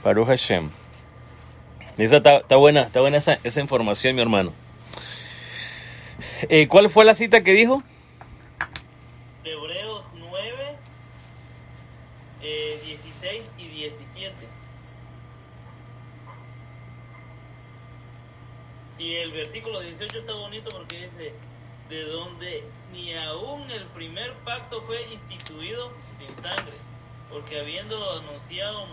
Baruch Hashem. Esa está buena esa información, mi hermano. ¿Cuál fue la cita que dijo? Hebreos 9, 16 y 17. Y el versículo 18 está bonito porque dice, de donde ni aún el primer pacto fue instituido sin sangre, porque habiendo anunciado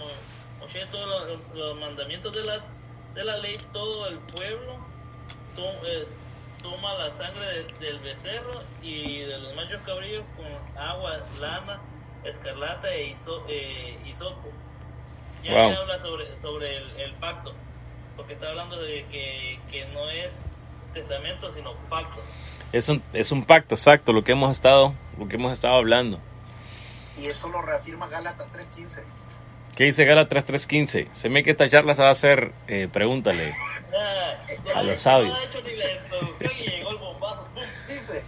Moshe todos los mandamientos de la ley, todo el pueblo toma la sangre del becerro y de los machos cabrillos con agua, lana, escarlata e hisopo. Ya Wow. habla sobre el pacto, porque está hablando de que no es testamento sino pactos. Es un pacto, exacto, lo que hemos estado hablando. Y eso lo reafirma Gálatas 3:15. ¿Qué dice Gálatas 3:15? Se me que esta charla se va a hacer, pregúntale a los sabios. No ha hecho ni la introducción y llegó el bombazo. ¡Pum! Dice,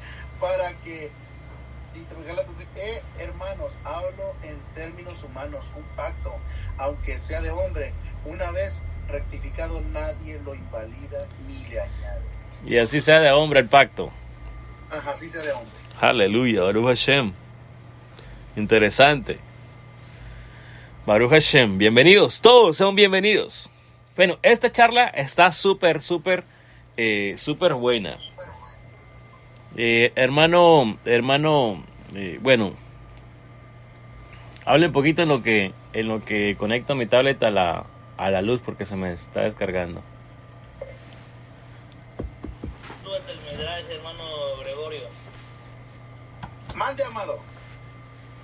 dice Gálatas 3, hermanos, hablo en términos humanos, un pacto, aunque sea de hombre, una vez rectificado, nadie lo invalida ni le añade. Y así sea de hombre el pacto. Ajá, así sea de hombre. Aleluya, Baruch Hashem. Interesante. Baruch Hashem, bienvenidos, todos son bienvenidos. Bueno, esta charla está súper buena. Hermano, bueno, hable un poquito en lo que conecto mi tablet a la luz porque se me está descargando. Súbete el medrash, hermano Gregorio. Mande, amado.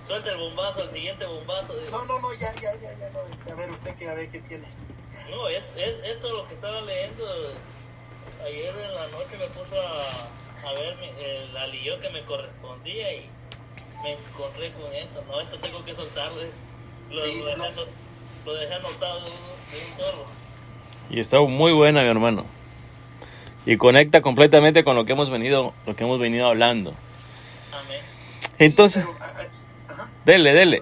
Suelta el bombazo, el siguiente bombazo. No, ya, no. A ver, usted a ver qué tiene. No, esto es lo que estaba leyendo. Ayer en la noche me puse a ver el aliyó que me correspondía y me encontré con esto. No, esto tengo que soltarlo. Lo dejé anotado de un solo. Y está muy buena, mi hermano. Y conecta completamente con lo que hemos venido hablando. Amén. Entonces, dele.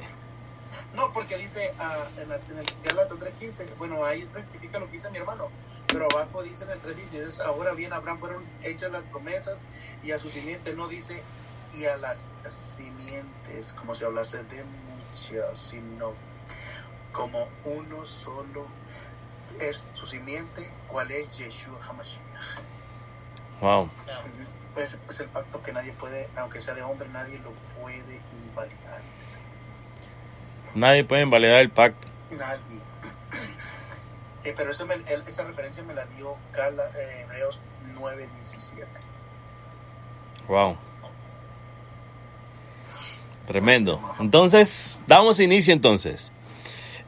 No, porque dice en el Gálatas 3:15, bueno, ahí rectifica lo que dice mi hermano, pero abajo dice en el 3:10, ahora bien, a Abraham fueron hechas las promesas y a su simiente, no dice y a las simientes, como si hablase de muchas, sino como uno solo es su simiente, cuál es Yeshua HaMashiach. Wow. Pues el pacto que nadie puede, aunque sea de hombre, nadie lo puede invalidar. Nadie puede invalidar el pacto. Nadie. Pero esa referencia me la dio Hebreos 9:17. Wow. Tremendo. Entonces, damos inicio entonces.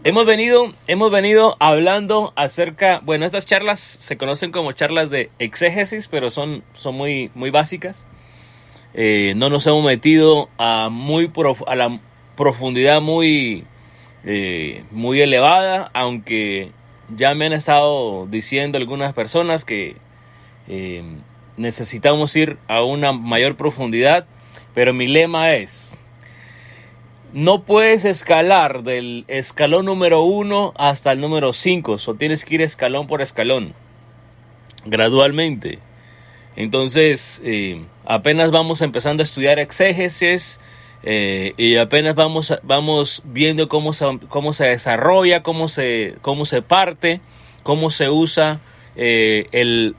Hemos venido hablando acerca, bueno, estas charlas se conocen como charlas de exégesis, pero son muy básicas. No nos hemos metido a la profundidad muy elevada, aunque ya me han estado diciendo algunas personas que necesitamos ir a una mayor profundidad, pero mi lema es: no puedes escalar del escalón número 1 hasta el número 5, o tienes que ir escalón por escalón, gradualmente. Entonces, apenas vamos empezando a estudiar exégesis, y apenas vamos viendo cómo se desarrolla, cómo se parte, cómo se usa el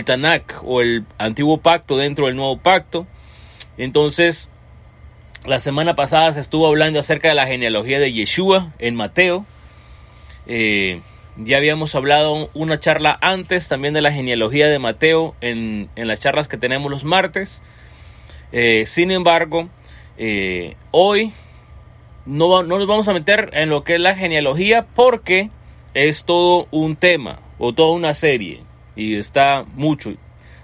Tanakh o el antiguo pacto dentro del nuevo pacto. Entonces, la semana pasada se estuvo hablando acerca de la genealogía de Yeshua en Mateo. Ya habíamos hablado una charla antes también de la genealogía de Mateo en las charlas que tenemos los martes. Sin embargo, hoy no nos vamos a meter en lo que es la genealogía porque es todo un tema o toda una serie y está mucho.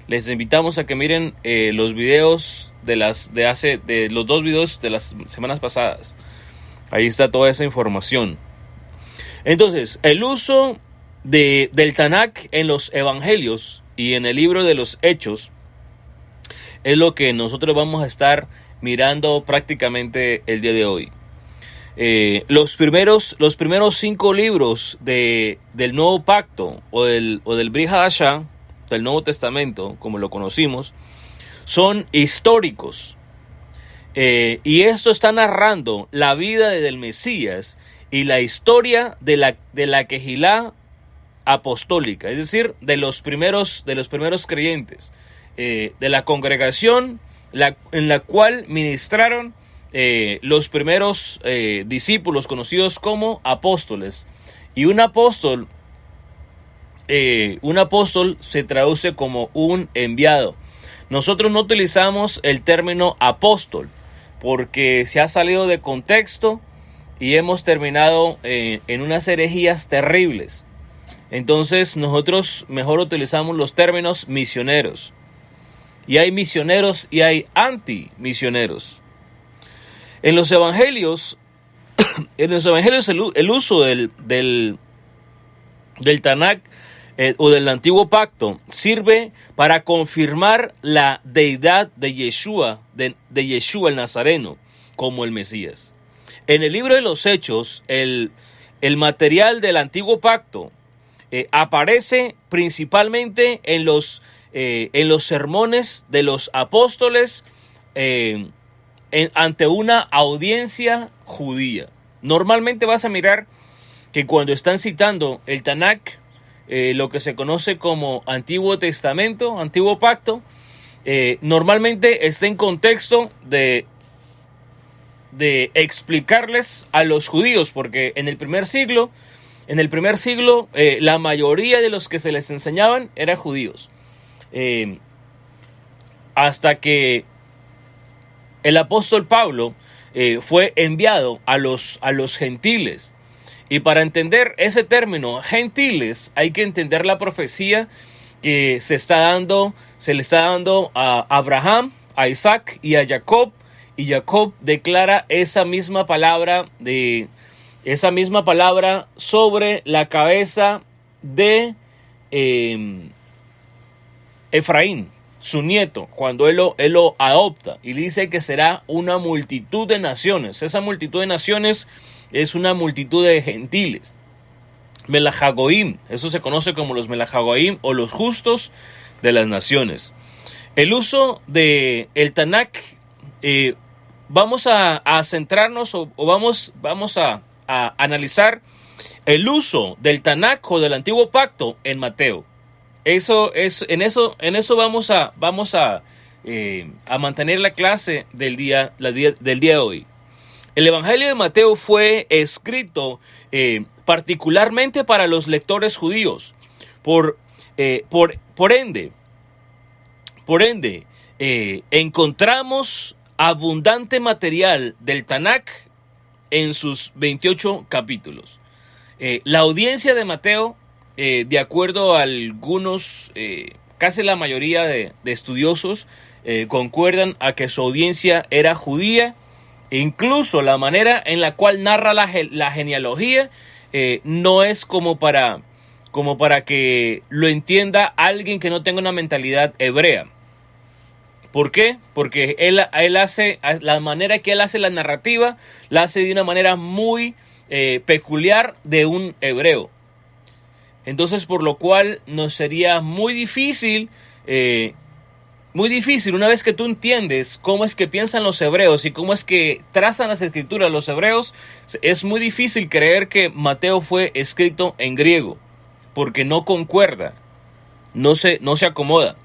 Les invitamos a que miren los videos de los dos videos de las semanas pasadas. Ahí está toda esa información. Entonces, el uso del Tanakh en los evangelios y en el libro de los Hechos es lo que nosotros vamos a estar mirando prácticamente el día de hoy. los primeros 5 libros del Nuevo Pacto o del Brit Hadashah, del Nuevo Testamento, como lo conocimos, son históricos. Y esto está narrando la vida del Mesías y la historia de la Kehilá apostólica, es decir, de los primeros creyentes, de la congregación en la cual ministraron los primeros discípulos conocidos como apóstoles. Y un apóstol se traduce como un enviado. Nosotros no utilizamos el término apóstol porque se ha salido de contexto y hemos terminado en unas herejías terribles. Entonces nosotros mejor utilizamos los términos misioneros. Y hay misioneros y hay antimisioneros. En los evangelios el uso del Tanakh o del Antiguo Pacto sirve para confirmar la deidad de Yeshua, de Yeshua el Nazareno, como el Mesías. En el libro de los Hechos, el material del Antiguo Pacto aparece principalmente en los sermones de los apóstoles ante una audiencia judía. Normalmente vas a mirar que cuando están citando el Tanakh, lo que se conoce como Antiguo Testamento, Antiguo Pacto, normalmente está en contexto de explicarles a los judíos, porque en el primer siglo, la mayoría de los que se les enseñaban eran judíos. Hasta que el apóstol Pablo fue enviado a los gentiles. Y para entender ese término, gentiles, hay que entender la profecía que se le está dando a Abraham, a Isaac y a Jacob. Y Jacob declara esa misma palabra sobre la cabeza de Efraín, su nieto, cuando él lo adopta, y dice que será una multitud de naciones. Esa multitud de naciones es una multitud de gentiles. Melahagoim, eso se conoce como los Melahagoim o los justos de las naciones. El uso de el Tanakh, vamos a centrarnos o vamos a analizar el uso del Tanakh o del Antiguo Pacto en Mateo. En eso vamos a mantener la clase del día de hoy. El Evangelio de Mateo fue escrito particularmente para los lectores judíos. Por ende, encontramos abundante material del Tanakh en sus 28 capítulos. La audiencia de Mateo, de acuerdo a algunos, casi la mayoría de estudiosos, concuerdan a que su audiencia era judía. Incluso la manera en la cual narra la genealogía no es como para que lo entienda alguien que no tenga una mentalidad hebrea. ¿Por qué? Porque él hace, la manera que él hace la narrativa, la hace de una manera muy peculiar de un hebreo. Entonces, por lo cual nos sería muy difícil, una vez que tú entiendes cómo es que piensan los hebreos y cómo es que trazan las escrituras los hebreos, es muy difícil creer que Mateo fue escrito en griego, porque no concuerda, no se acomoda.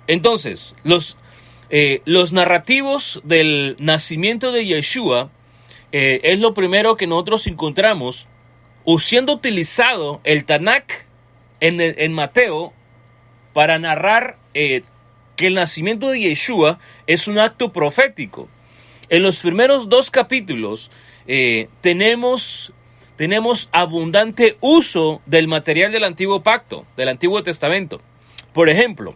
Entonces, los narrativos del nacimiento de Yeshua es lo primero que nosotros encontramos, siendo utilizado el Tanakh en Mateo para narrar que el nacimiento de Yeshua es un acto profético. En los primeros 2 capítulos tenemos abundante uso del material del Antiguo Pacto, del Antiguo Testamento. Por ejemplo,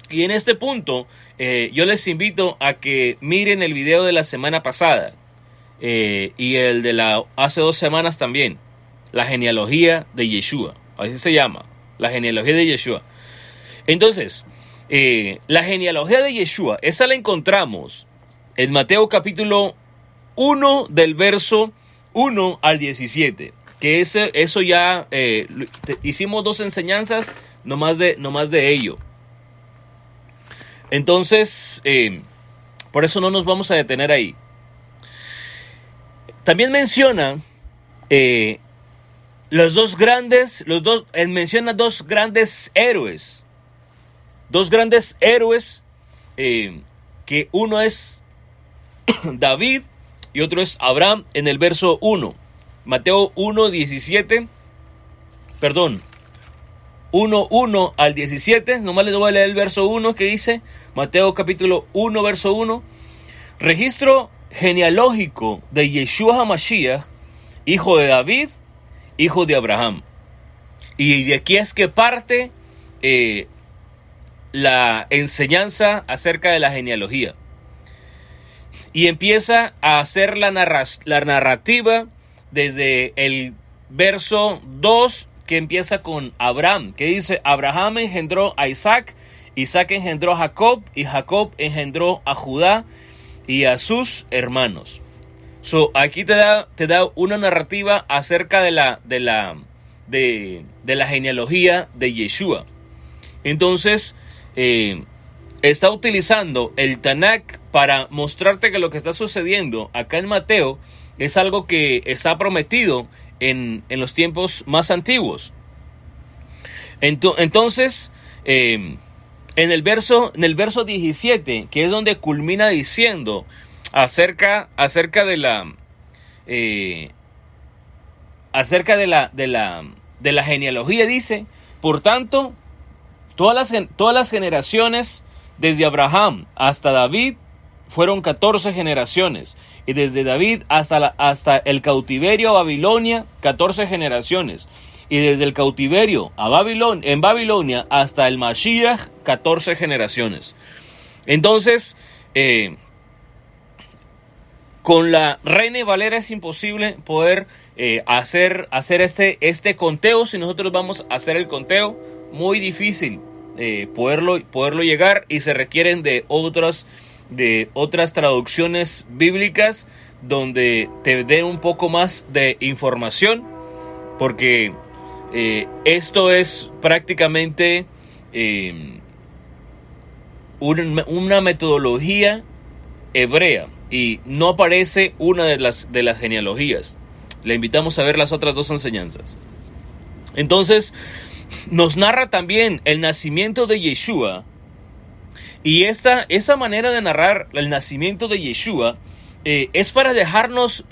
y en este punto yo les invito a que miren el video de la semana pasada y el de hace 2 semanas también, la genealogía de Yeshua, así se llama, la genealogía de Yeshua. Entonces, la genealogía de Yeshua, esa la encontramos en Mateo capítulo 1 del verso 1 al 17. Que eso ya hicimos 2 enseñanzas nomás de ello. Entonces, por eso no nos vamos a detener ahí. También menciona menciona dos grandes héroes. Dos grandes héroes, que uno es David y otro es Abraham en el verso 1. Mateo 1:17, perdón, 1:1 al 17, nomás les voy a leer el verso 1 que dice, Mateo capítulo 1, verso 1, registro genealógico de Yeshua HaMashiach, hijo de David, hijo de Abraham. Y de aquí es que parte la enseñanza acerca de la genealogía. Y empieza a hacer la narrativa desde el verso 2, que empieza con Abraham, que dice, Abraham engendró a Isaac, Isaac engendró a Jacob, y Jacob engendró a Judá y a sus hermanos. Aquí te da una narrativa acerca de la genealogía de Yeshua. Entonces, está utilizando el Tanakh para mostrarte que lo que está sucediendo acá en Mateo es algo que está prometido en los tiempos más antiguos. Entonces, en el verso 17, que es donde culmina diciendo acerca de la genealogía, dice, por tanto, todas las generaciones desde Abraham hasta David fueron 14 generaciones, y desde David hasta el cautiverio a Babilonia 14 generaciones, y desde el cautiverio en Babilonia hasta el Mashiach 14 generaciones. Entonces, con la Reina Valera es imposible poder hacer este conteo. Si nosotros vamos a hacer el conteo, muy difícil poderlo llegar, y se requieren de otras traducciones bíblicas donde te den un poco más de información, porque esto es prácticamente una metodología hebrea y no aparece una de las genealogías. Le invitamos a ver las otras 2 enseñanzas. Entonces, nos narra también el nacimiento de Yeshua. Y esa manera de narrar el nacimiento de Yeshua es para dejarnos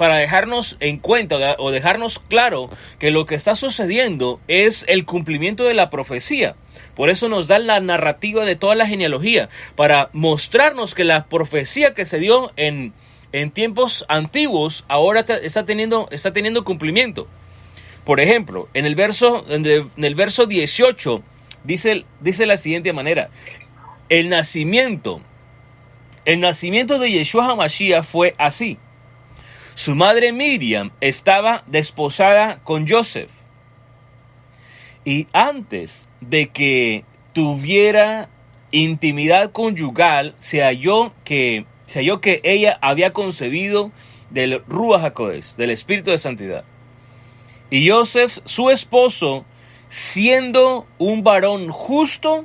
en cuenta, o dejarnos claro que lo que está sucediendo es el cumplimiento de la profecía. Por eso nos da la narrativa de toda la genealogía, para mostrarnos que la profecía que se dio en tiempos antiguos ahora está teniendo cumplimiento. Por ejemplo, en el verso 18 dice la siguiente manera: el nacimiento de Yeshua HaMashiach fue así. Su madre Miriam estaba desposada con Joseph, y antes de que tuviera intimidad conyugal se halló que ella había concebido del Ruach HaKodesh, del Espíritu de Santidad. Y Joseph, su esposo, siendo un varón justo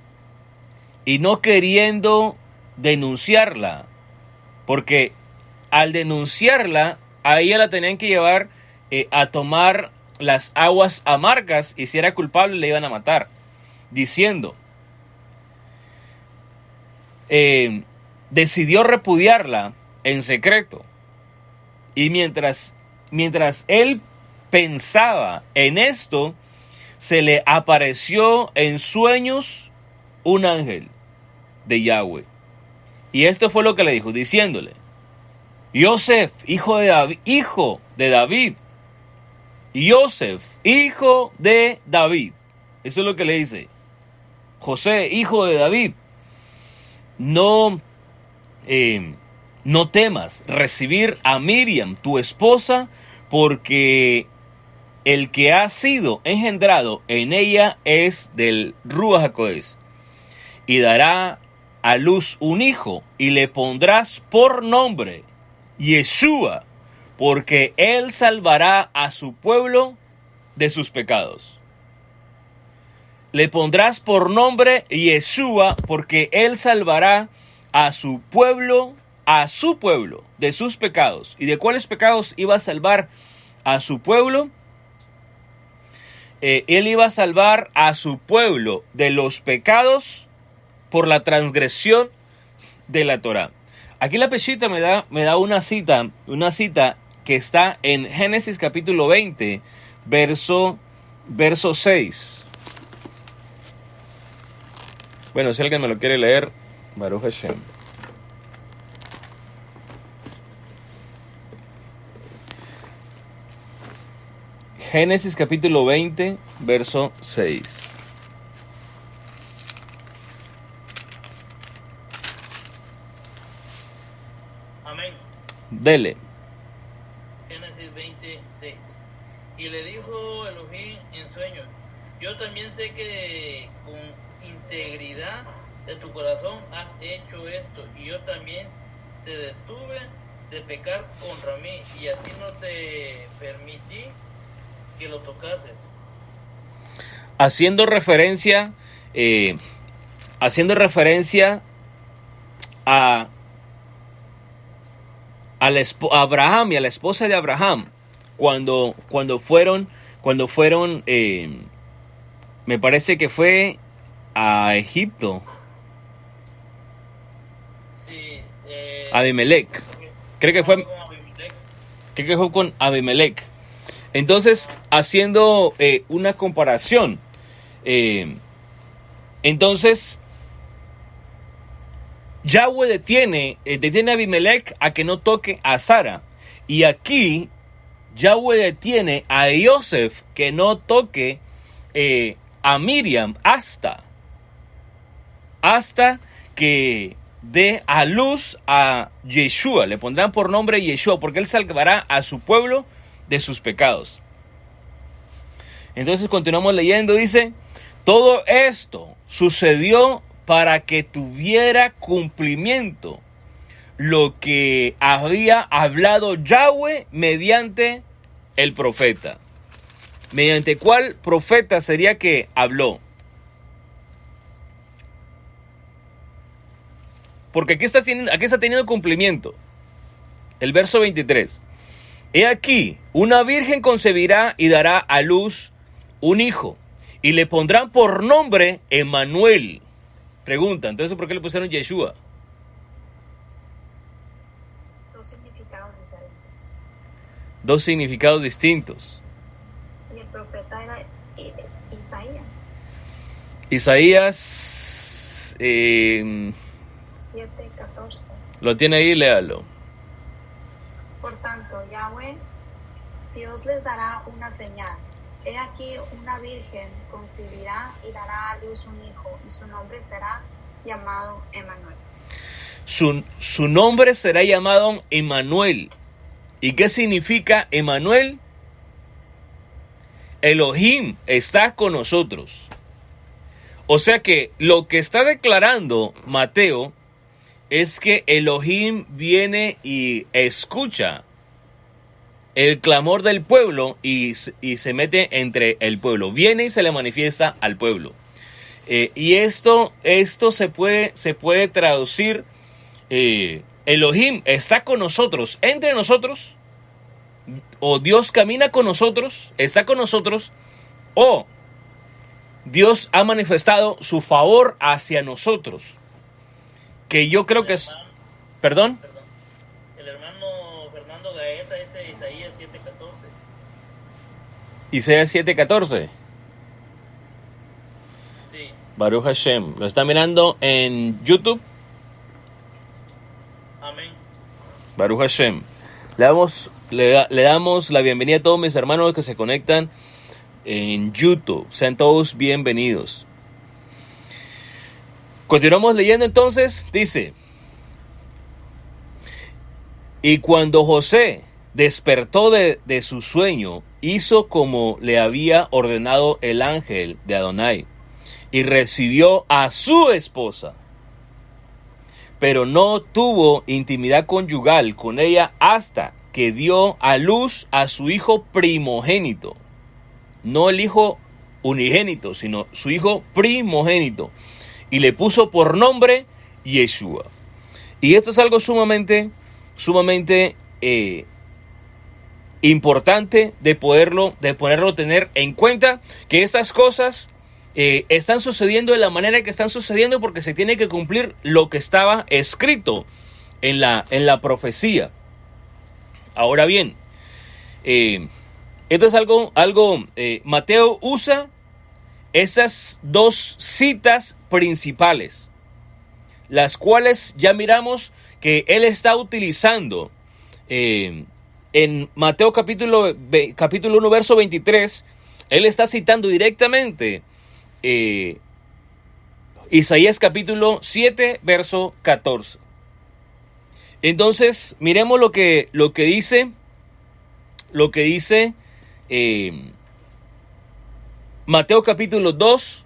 y no queriendo denunciarla, porque al denunciarla a ella la tenían que llevar a tomar las aguas amargas, y si era culpable le iban a matar, diciendo, decidió repudiarla en secreto. Y mientras él pensaba en esto, se le apareció en sueños un ángel de Yahweh. Y esto fue lo que le dijo, diciéndole: Joseph, hijo de David. Joseph, hijo de David. Eso es lo que le dice. José, hijo de David, no temas recibir a Miriam, tu esposa, porque el que ha sido engendrado en ella es del Ruach HaKodesh, y dará a luz un hijo, y le pondrás por nombre Yeshua, porque él salvará a su pueblo de sus pecados. Le pondrás por nombre Yeshua, porque él salvará a su pueblo de sus pecados. ¿Y de cuáles pecados iba a salvar a su pueblo? Él iba a salvar a su pueblo de los pecados por la transgresión de la Torá. Aquí la Peshita me da una cita que está en Génesis capítulo 20, verso 6. Bueno, si alguien me lo quiere leer, Baruch Hashem. Génesis capítulo 20, verso 6. Amén. Dele. Génesis 26. Y le dijo Elohim en sueño: yo también sé que con integridad de tu corazón has hecho esto, y yo también te detuve de pecar contra mí, y así no te permití que lo tocases. Haciendo referencia a Abraham y a la esposa de Abraham cuando fueron me parece que fue a Egipto. Sí, Abimelech. Creo que fue con Abimelech. Entonces, haciendo una comparación, entonces Yahweh detiene a Abimelech a que no toque a Sara. Y aquí Yahweh detiene a Yosef que no toque a Miriam hasta que dé a luz a Yeshua. Le pondrán por nombre Yeshua, porque él salvará a su pueblo de sus pecados. Entonces continuamos leyendo, dice: todo esto sucedió para que tuviera cumplimiento lo que había hablado Yahweh mediante el profeta. ¿Mediante cuál profeta sería que habló? Porque aquí está teniendo cumplimiento. El verso 23. He aquí, una virgen concebirá y dará a luz un hijo, y le pondrán por nombre Emmanuel. Pregunta, entonces, ¿por qué le pusieron Yeshua? Dos significados distintos. Y el profeta era Isaías. Isaías 7:14. Lo tiene ahí, léalo. Por tanto, Yahweh, Dios les dará una señal. He aquí, una virgen concebirá y dará a luz un hijo, y su nombre será llamado Emmanuel. Su nombre será llamado Emmanuel. ¿Y qué significa Emmanuel? Elohim está con nosotros. O sea que lo que está declarando Mateo es que Elohim viene y escucha el clamor del pueblo y se mete entre el pueblo. Viene y se le manifiesta al pueblo. Y esto se puede traducir. Elohim está con nosotros, entre nosotros, o Dios camina con nosotros, está con nosotros, o Dios ha manifestado su favor hacia nosotros, que yo creo que es... ¿Perdón? El hermano Fernando Gaeta es de Isaías 7:14. Isaías 7:14. Sí. Baruch Hashem. ¿Lo está mirando en YouTube? Amén. Baruch Hashem. Le damos la bienvenida a todos mis hermanos que se conectan en YouTube. Sean todos bienvenidos. Continuamos leyendo entonces. Dice: y cuando José despertó de su sueño, hizo como le había ordenado el ángel de Adonai, y recibió a su esposa. Pero no tuvo intimidad conyugal con ella hasta que dio a luz a su hijo primogénito. No el hijo unigénito, sino su hijo primogénito. Y le puso por nombre Yeshua. Y esto es algo sumamente importante de poderlo tener en cuenta, que estas cosas están sucediendo de la manera que están sucediendo porque se tiene que cumplir lo que estaba escrito en la profecía. Ahora bien, esto es algo Mateo usa esas dos citas principales, las cuales ya miramos que él está utilizando en Mateo capítulo 1, verso 23. Él está citando directamente Isaías capítulo 7, verso 14. Entonces, miremos lo que dice Mateo capítulo 2,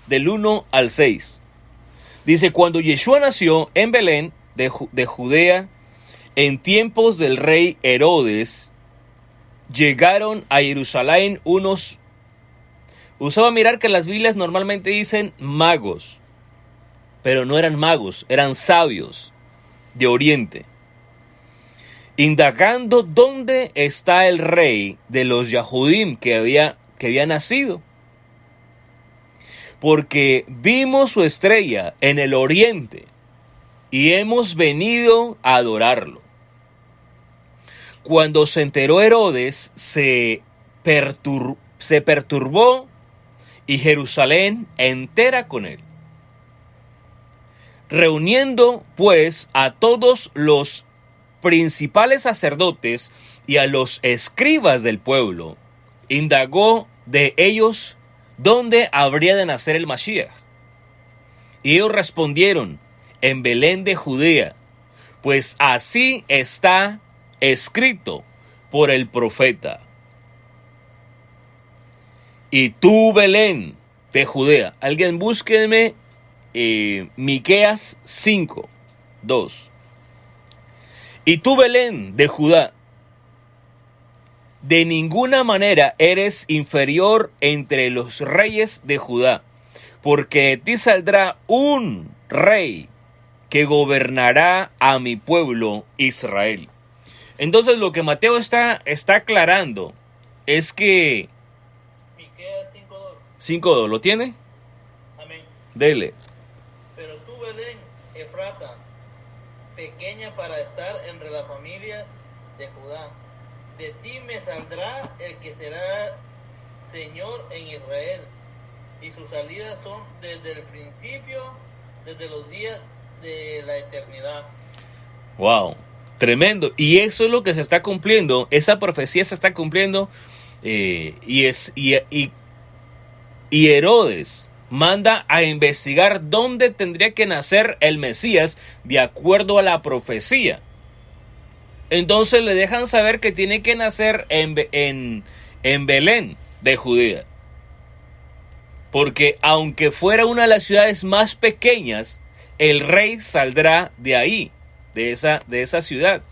del 1 al 6. Dice: cuando Yeshua nació en Belén de Judea, en tiempos del rey Herodes, llegaron a Jerusalén unos... Usaba mirar que las Biblias normalmente dicen magos, pero no eran magos, eran sabios de Oriente, indagando dónde está el rey de los Yahudim que había nacido. Porque vimos su estrella en el oriente y hemos venido a adorarlo. Cuando se enteró Herodes, se perturbó, y Jerusalén entera con él. Reuniendo pues a todos los principales sacerdotes y a los escribas del pueblo, indagó de ellos dónde habría de nacer el Mashiach. Y ellos respondieron: en Belén de Judea, pues así está escrito por el profeta. Y tú, Belén de Judea. Alguien búsqueme Miqueas 5, 2. Y tú, Belén de Judá, de ninguna manera eres inferior entre los reyes de Judá, porque de ti saldrá un rey que gobernará a mi pueblo Israel. Entonces lo que Mateo está aclarando es que... Miqueas 5:2. 5:2, ¿lo tiene? Amén. Dele. Pero tú, Belén, Efrata, pequeña para estar entre las familias de Judá, de ti me saldrá el que será Señor en Israel, y sus salidas son desde el principio, desde los días de la eternidad. Wow, tremendo. Y eso es lo que se está cumpliendo. Esa profecía se está cumpliendo. Y Herodes manda a investigar dónde tendría que nacer el Mesías de acuerdo a la profecía. Entonces le dejan saber que tiene que nacer en Belén de Judea. Porque aunque fuera una de las ciudades más pequeñas, el rey saldrá de ahí, de esa ciudad.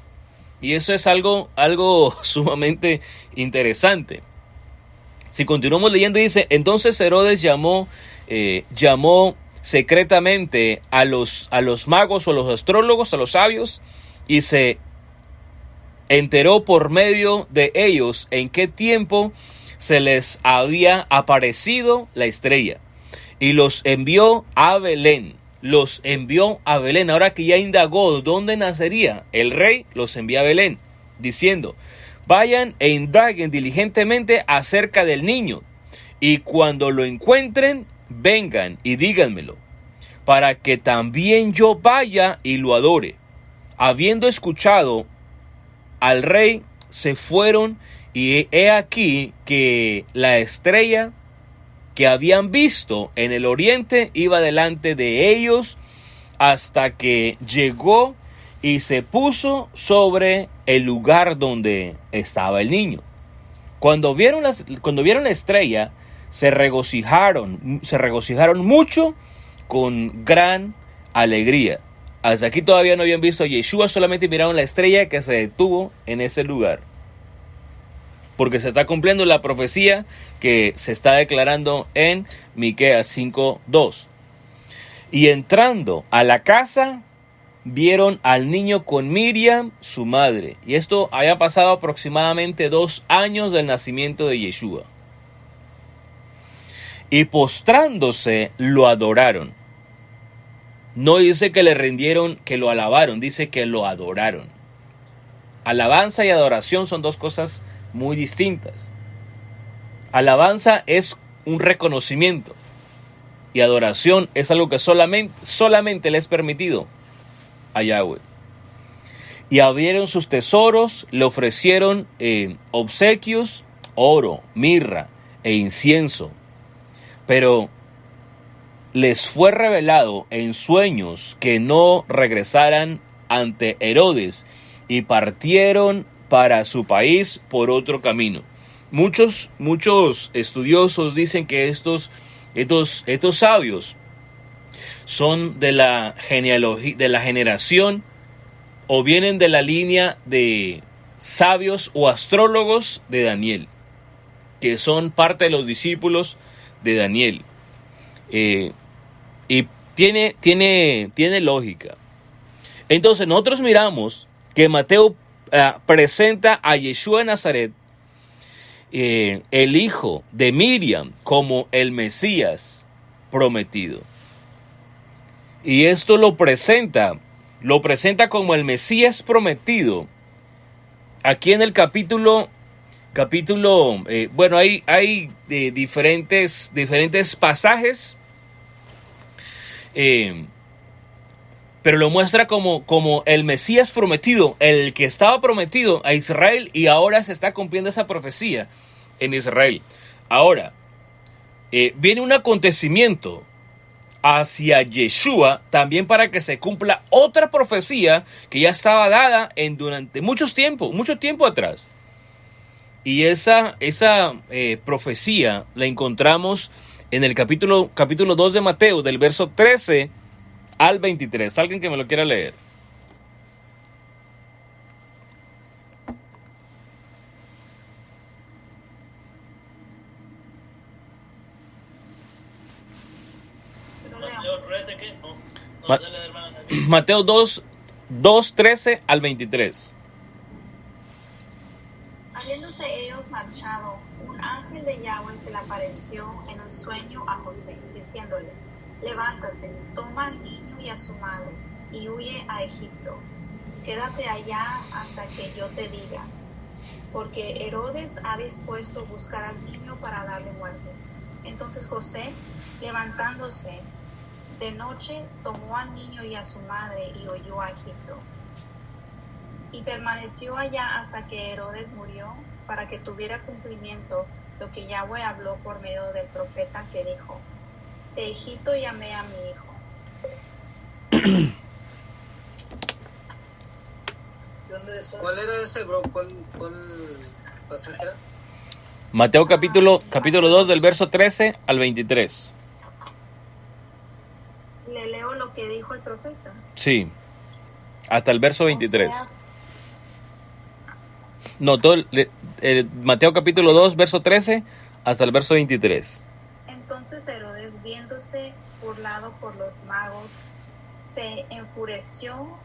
Y eso es algo sumamente interesante. Si continuamos leyendo, dice: entonces Herodes llamó secretamente a los magos o a los astrólogos, a los sabios, y se enteró por medio de ellos en qué tiempo se les había aparecido la estrella, y los envió a Belén. Ahora que ya indagó dónde nacería el rey, los envía a Belén, diciendo: vayan e indaguen diligentemente acerca del niño, y cuando lo encuentren, vengan y díganmelo, para que también yo vaya y lo adore. Habiendo escuchado al rey, se fueron, y he aquí que la estrella que habían visto en el oriente iba delante de ellos hasta que llegó y se puso sobre el lugar donde estaba el niño. Cuando vieron la estrella, se regocijaron mucho con gran alegría. Hasta aquí todavía no habían visto a Yeshua, solamente miraron la estrella que se detuvo en ese lugar. Porque se está cumpliendo la profecía que se está declarando en Miqueas 5:2. Y entrando a la casa, vieron al niño con Miriam, su madre. Y esto había pasado aproximadamente 2 años del nacimiento de Yeshua. Y postrándose, lo adoraron. No dice que le rindieron, que lo alabaron, dice que lo adoraron. Alabanza y adoración son dos cosas muy distintas. Alabanza es un reconocimiento y adoración es algo que solamente le es permitido a Yahweh. Y abrieron sus tesoros, le ofrecieron obsequios, oro, mirra e incienso. Pero les fue revelado en sueños que no regresaran ante Herodes y partieron para su país por otro camino. Muchos estudiosos dicen que estos sabios son de la genealogía, de la generación, o vienen de la línea de sabios o astrólogos de Daniel, que son parte de los discípulos de Daniel. Y tiene lógica. Entonces nosotros miramos que Mateo presenta a Yeshua de Nazaret, el hijo de Miriam, como el Mesías prometido. Y esto lo presenta como el Mesías prometido. Aquí en el capítulo, bueno, hay diferentes pasajes, pero lo muestra como el Mesías prometido, el que estaba prometido a Israel, y ahora se está cumpliendo esa profecía en Israel. Ahora, viene un acontecimiento hacia Yeshua también para que se cumpla otra profecía que ya estaba dada durante mucho tiempo atrás. Y esa profecía la encontramos en el capítulo 2 de Mateo, del verso 13 al 23. Alguien que me lo quiera leer. Mateo 2, 13 al 23. Habiéndose ellos marchado, un ángel de Yahweh se le apareció en un sueño a José, diciéndole: levántate, toma al niño y a su madre, y huye a Egipto. Quédate allá hasta que yo te diga, porque Herodes ha dispuesto buscar al niño para darle muerte. Entonces José, levantándose de noche, tomó al niño y a su madre y huyó a Egipto. Y permaneció allá hasta que Herodes murió, para que tuviera cumplimiento lo que Yahweh habló por medio del profeta, que dijo: de Egipto llamé a mi hijo. ¿Cuál era ese, bro? ¿Cuál pasaje era? Mateo capítulo 2 del verso 13 al 23. ¿Le leo lo que dijo el profeta? Sí, hasta el verso 23. Oseas. No, Mateo capítulo 2, verso 13 hasta el verso 23. Entonces Herodes, viéndose burlado por los magos, se enfureció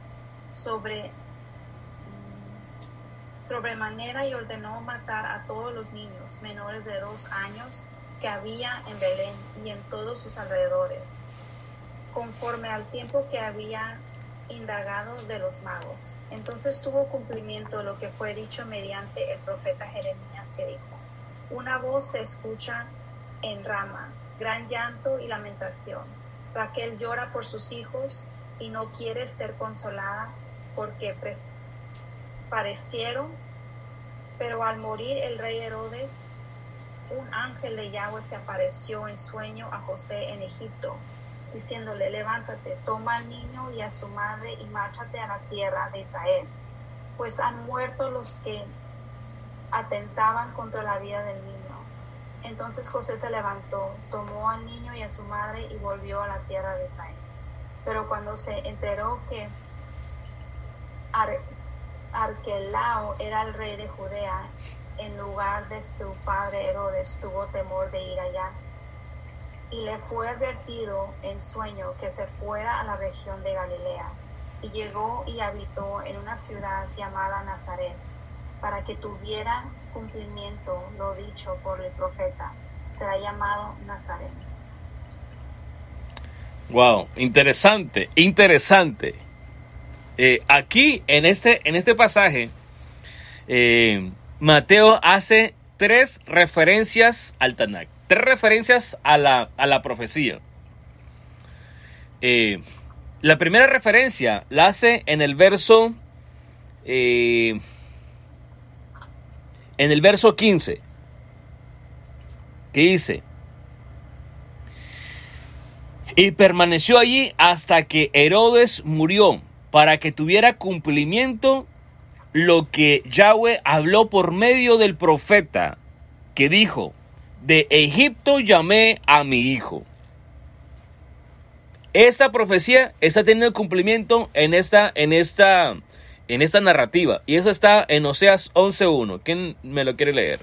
sobremanera y ordenó matar a todos los niños menores de 2 años que había en Belén y en todos sus alrededores, conforme al tiempo que había indagado de los magos. Entonces tuvo cumplimiento lo que fue dicho mediante el profeta Jeremías, que dijo: una voz se escucha en Rama, gran llanto y lamentación. Raquel llora por sus hijos y no quiere ser consolada, porque parecieron. Pero al morir el rey Herodes, un ángel de Yahweh se apareció en sueño a José en Egipto, diciéndole: levántate, toma al niño y a su madre y márchate a la tierra de Israel, pues han muerto los que atentaban contra la vida del niño. Entonces José se levantó, tomó al niño y a su madre y volvió a la tierra de Israel. Pero cuando se enteró que Arquelao era el rey de Judea, en lugar de su padre Herodes, tuvo temor de ir allá. Y le fue advertido en sueño que se fuera a la región de Galilea. Y llegó y habitó en una ciudad llamada Nazaret, para que tuviera cumplimiento lo dicho por el profeta: será llamado Nazaret. Wow, interesante. Aquí, en este pasaje, Mateo hace 3 referencias al Tanakh, 3 referencias a la profecía. La primera referencia la hace en el verso 15, que dice: y permaneció allí hasta que Herodes murió, para que tuviera cumplimiento lo que Yahweh habló por medio del profeta, que dijo: de Egipto llamé a mi hijo. Esta profecía está teniendo cumplimiento en esta narrativa, y eso está en Oseas 11:1. ¿Quién me lo quiere leer?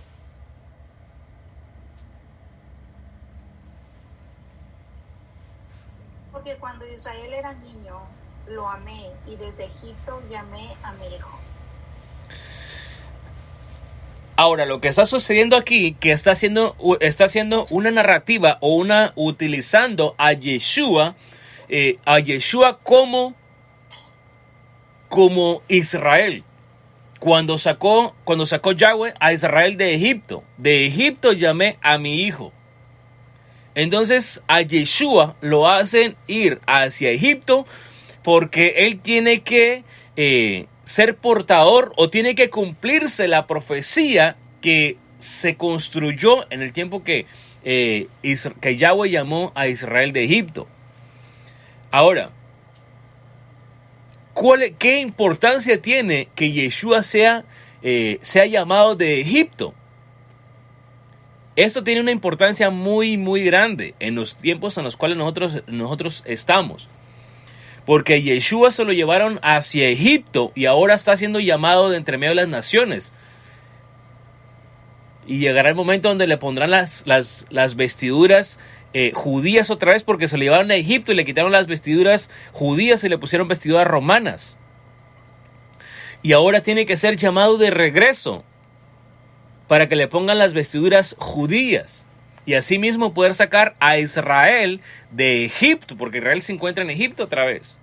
Porque cuando Israel era niño, lo amé, y desde Egipto llamé a mi hijo. Ahora, lo que está sucediendo aquí, que está haciendo una narrativa o utilizando a Yeshua como Israel. Cuando sacó Yahweh a Israel de Egipto llamé a mi hijo. Entonces a Yeshua lo hacen ir hacia Egipto porque él tiene que ser portador, o tiene que cumplirse la profecía que se construyó en el tiempo que Yahweh llamó a Israel de Egipto. Ahora, ¿qué importancia tiene que Yeshua sea llamado de Egipto? Esto tiene una importancia muy, muy grande en los tiempos en los cuales nosotros estamos. Porque Yeshua se lo llevaron hacia Egipto y ahora está siendo llamado de entre medio de las naciones. Y llegará el momento donde le pondrán las vestiduras judías otra vez, porque se lo llevaron a Egipto y le quitaron las vestiduras judías y le pusieron vestiduras romanas. Y ahora tiene que ser llamado de regreso para que le pongan las vestiduras judías. Y así mismo poder sacar a Israel de Egipto, porque Israel se encuentra en Egipto otra vez,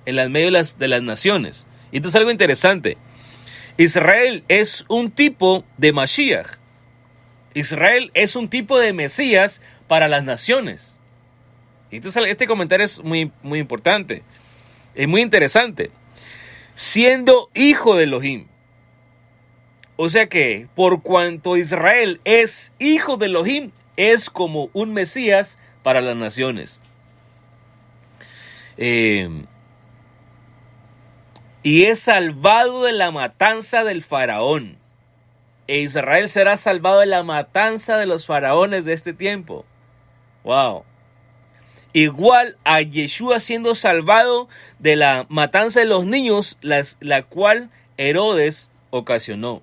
en las medio de las naciones. Y esto es algo interesante. Israel es un tipo de Mashiach. Israel es un tipo de Mesías para las naciones. Y este comentario es muy, muy importante. Es muy interesante. Siendo hijo de Elohim. O sea que, por cuanto Israel es hijo de Elohim, es como un Mesías para las naciones. Y es salvado de la matanza del faraón. E Israel será salvado de la matanza de los faraones de este tiempo. Wow. Igual a Yeshua siendo salvado de la matanza de los niños, la cual Herodes ocasionó.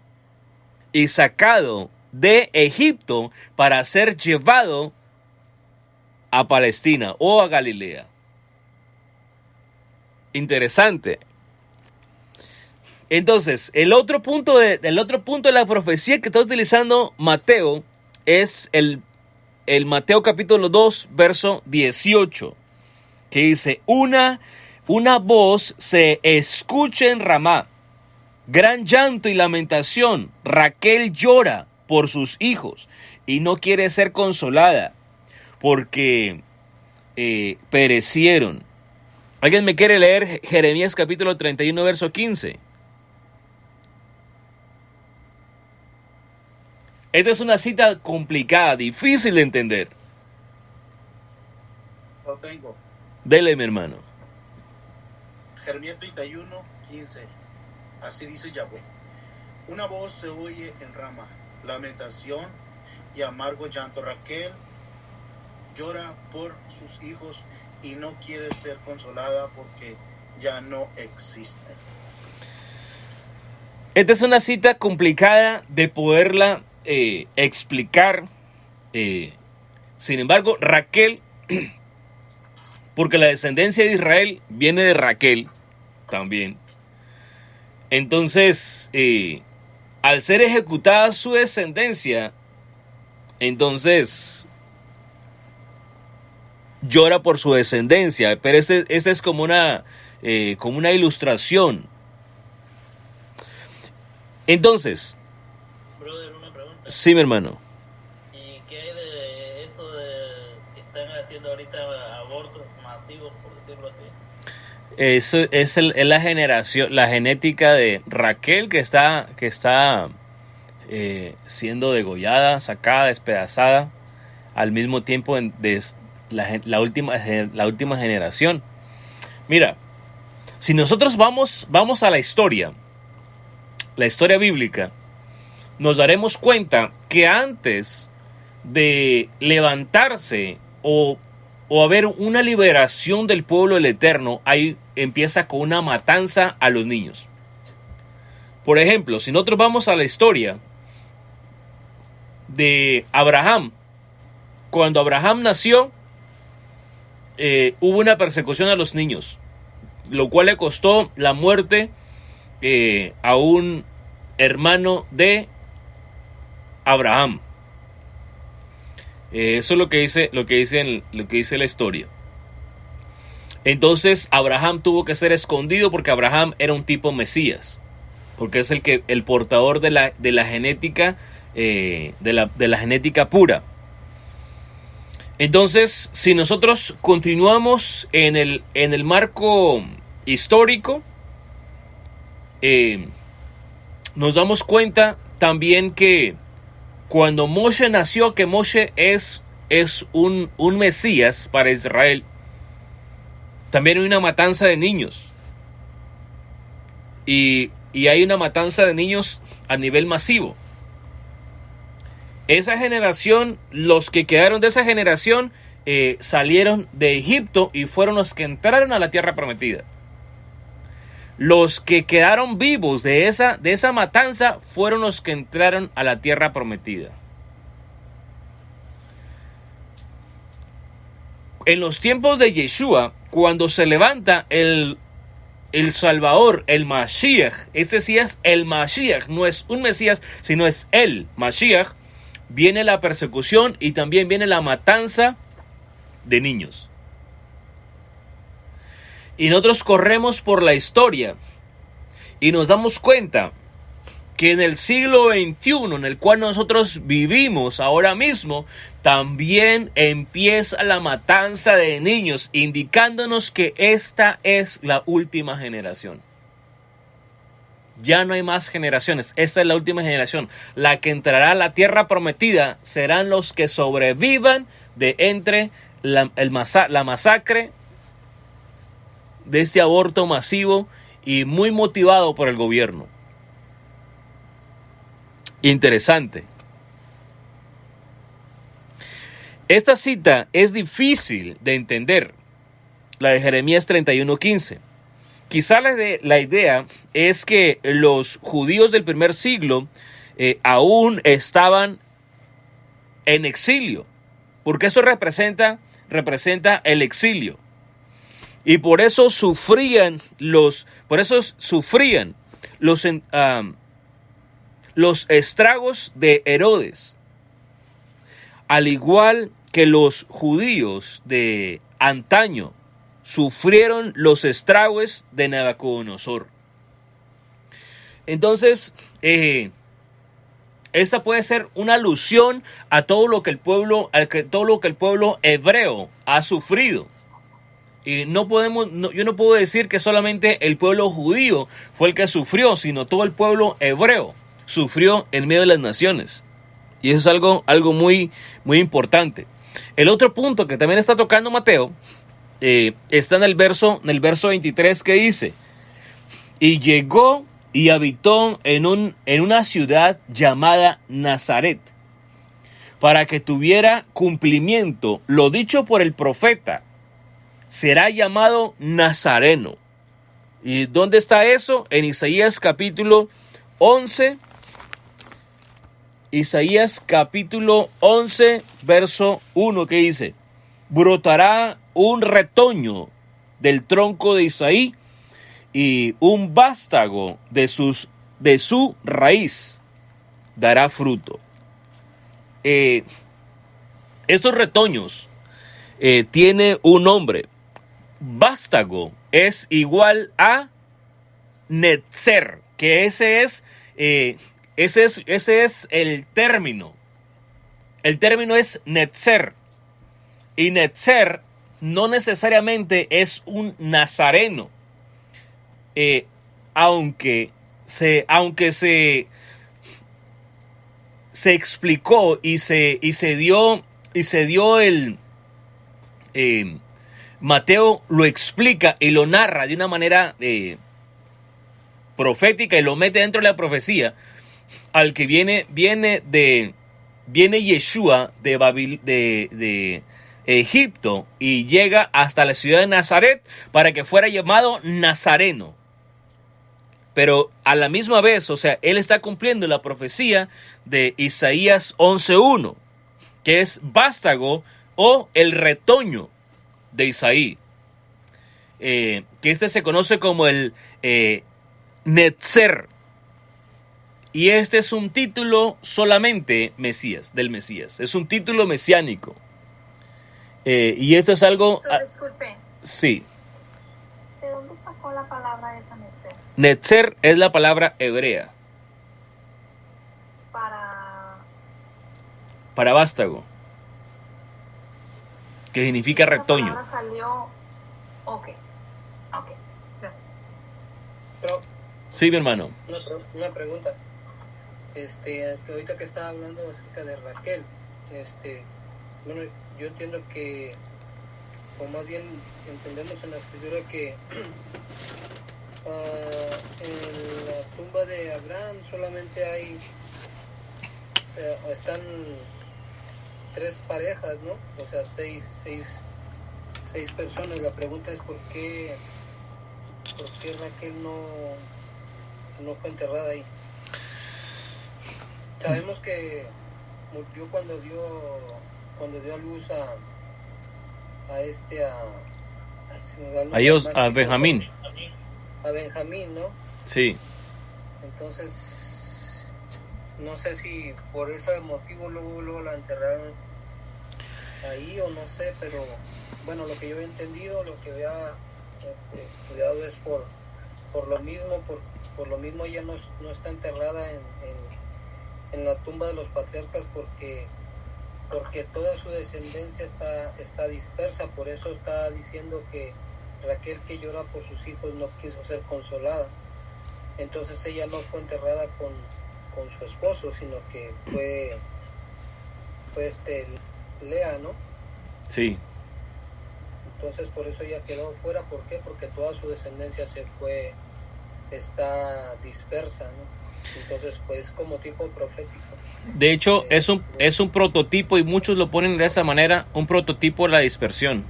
Y sacado de Egipto para ser llevado a Palestina o a Galilea. Interesante. Entonces, el otro punto de la profecía que está utilizando Mateo es el Mateo capítulo 2, verso 18, que dice: una voz se escucha en Ramá, gran llanto y lamentación. Raquel llora por sus hijos y no quiere ser consolada porque perecieron. ¿Alguien me quiere leer Jeremías capítulo 31, verso 15? Esta es una cita complicada, difícil de entender. Lo tengo. Dele, mi hermano. Jeremías 31, 15. Así dice Yahweh: una voz se oye en Rama, lamentación y amargo llanto. Raquel llora por sus hijos y no quiere ser consolada porque ya no existen. Esta es una cita complicada de poderla explicar. Sin embargo, Raquel, porque la descendencia de Israel viene de Raquel también. Entonces, al ser ejecutada su descendencia, entonces llora por su descendencia. Pero esta es como una ilustración. Entonces, brother, una pregunta. sí, mi hermano. ¿Y qué hay de eso de que están haciendo ahorita abortos masivos, por decirlo así? Eso es la generación, la genética de Raquel que está siendo degollada, sacada, despedazada al mismo tiempo de la última generación. Mira, si nosotros vamos a la historia bíblica, nos daremos cuenta que antes de levantarse o haber una liberación del pueblo del Eterno, ahí empieza con una matanza a los niños. Por ejemplo, si nosotros vamos a la historia de Abraham, cuando Abraham nació, hubo una persecución a los niños, lo cual le costó la muerte a un hermano de Abraham. Eso es lo que dice la historia. Entonces Abraham tuvo que ser escondido porque Abraham era un tipo Mesías, porque es el portador de la genética de la genética pura. Entonces, si nosotros continuamos en el marco histórico, nos damos cuenta también que cuando Moshe nació, que Moshe es un Mesías para Israel, también hay una matanza de niños. Y hay una matanza de niños a nivel masivo. Esa generación, los que quedaron de esa generación, salieron de Egipto y fueron los que entraron a la tierra prometida. Los que quedaron vivos de esa matanza fueron los que entraron a la tierra prometida. En los tiempos de Yeshua, cuando se levanta el Salvador, el Mashiach, ese sí es el Mashiach, no es un Mesías, sino es el Mashiach, viene la persecución y también viene la matanza de niños. Y nosotros corremos por la historia y nos damos cuenta que en el siglo XXI, en el cual nosotros vivimos ahora mismo, también empieza la matanza de niños, indicándonos que esta es la última generación. Ya no hay más generaciones, esta es la última generación. La que entrará a la tierra prometida serán los que sobrevivan de entre la masacre de este aborto masivo y muy motivado por el gobierno. Interesante. Esta cita es difícil de entender, la de Jeremías 31:15. Quizá la idea es que los judíos del primer siglo aún estaban en exilio, porque eso representa el exilio. Y por eso sufrían los estragos de Herodes, al igual que los judíos de antaño sufrieron los estragos de Nabucodonosor. Entonces, esta puede ser una alusión a todo lo que el pueblo hebreo ha sufrido. Y yo no puedo decir que solamente el pueblo judío fue el que sufrió, sino todo el pueblo hebreo sufrió en medio de las naciones. Y eso es algo muy, muy importante. El otro punto que también está tocando Mateo está en el verso 23, que dice: y llegó y habitó en una ciudad llamada Nazaret, para que tuviera cumplimiento lo dicho por el profeta, será llamado Nazareno. ¿Y dónde está eso? En Isaías capítulo 11. Isaías capítulo 11, verso 1, que dice: brotará un retoño del tronco de Isaí y un vástago de su raíz dará fruto. Estos retoños tiene un nombre. Vástago es igual a netzer, que ese es el término. El término es netzer. Y netzer no necesariamente es un nazareno. Aunque se explicó y se dio el Mateo lo explica y lo narra de una manera profética y lo mete dentro de la profecía, al que viene Yeshua de Egipto y llega hasta la ciudad de Nazaret para que fuera llamado Nazareno. Pero a la misma vez, o sea, él está cumpliendo la profecía de Isaías 11:1, que es vástago o el retoño de Isaí, que este se conoce como el netzer, y este es un título solamente del Mesías, es un título mesiánico, y esto es algo... Disculpe. Sí. ¿De dónde sacó la palabra esa netzer? Netzer es la palabra hebrea para vástago, que significa retoño. Esa palabra salió... Ok, gracias. Pero, Sí, mi hermano. una pregunta. Ahorita que estaba hablando acerca de Raquel, bueno, yo entiendo que, o más bien entendemos en la escritura que en la tumba de Abraham solamente están 3 parejas, ¿no? O sea, 6 personas. La pregunta es ¿por qué Raquel no fue enterrada ahí? Sabemos que murió cuando dio a luz a Benjamín. A Benjamín, ¿no? Sí. Entonces, no sé si por ese motivo luego la enterraron ahí o no sé, pero bueno, lo que yo he entendido, lo que había estudiado es por lo mismo ella no está enterrada en la tumba de los patriarcas porque toda su descendencia está dispersa. Por eso está diciendo que Raquel, que llora por sus hijos, no quiso ser consolada. Entonces ella no fue enterrada con su esposo, sino que fue Lea, ¿no? Sí. Entonces por eso ella quedó fuera. ¿Por qué? Porque toda su descendencia está dispersa, ¿no? Entonces pues como tipo profético. De hecho es un prototipo, y muchos lo ponen de esa manera, un prototipo de la dispersión.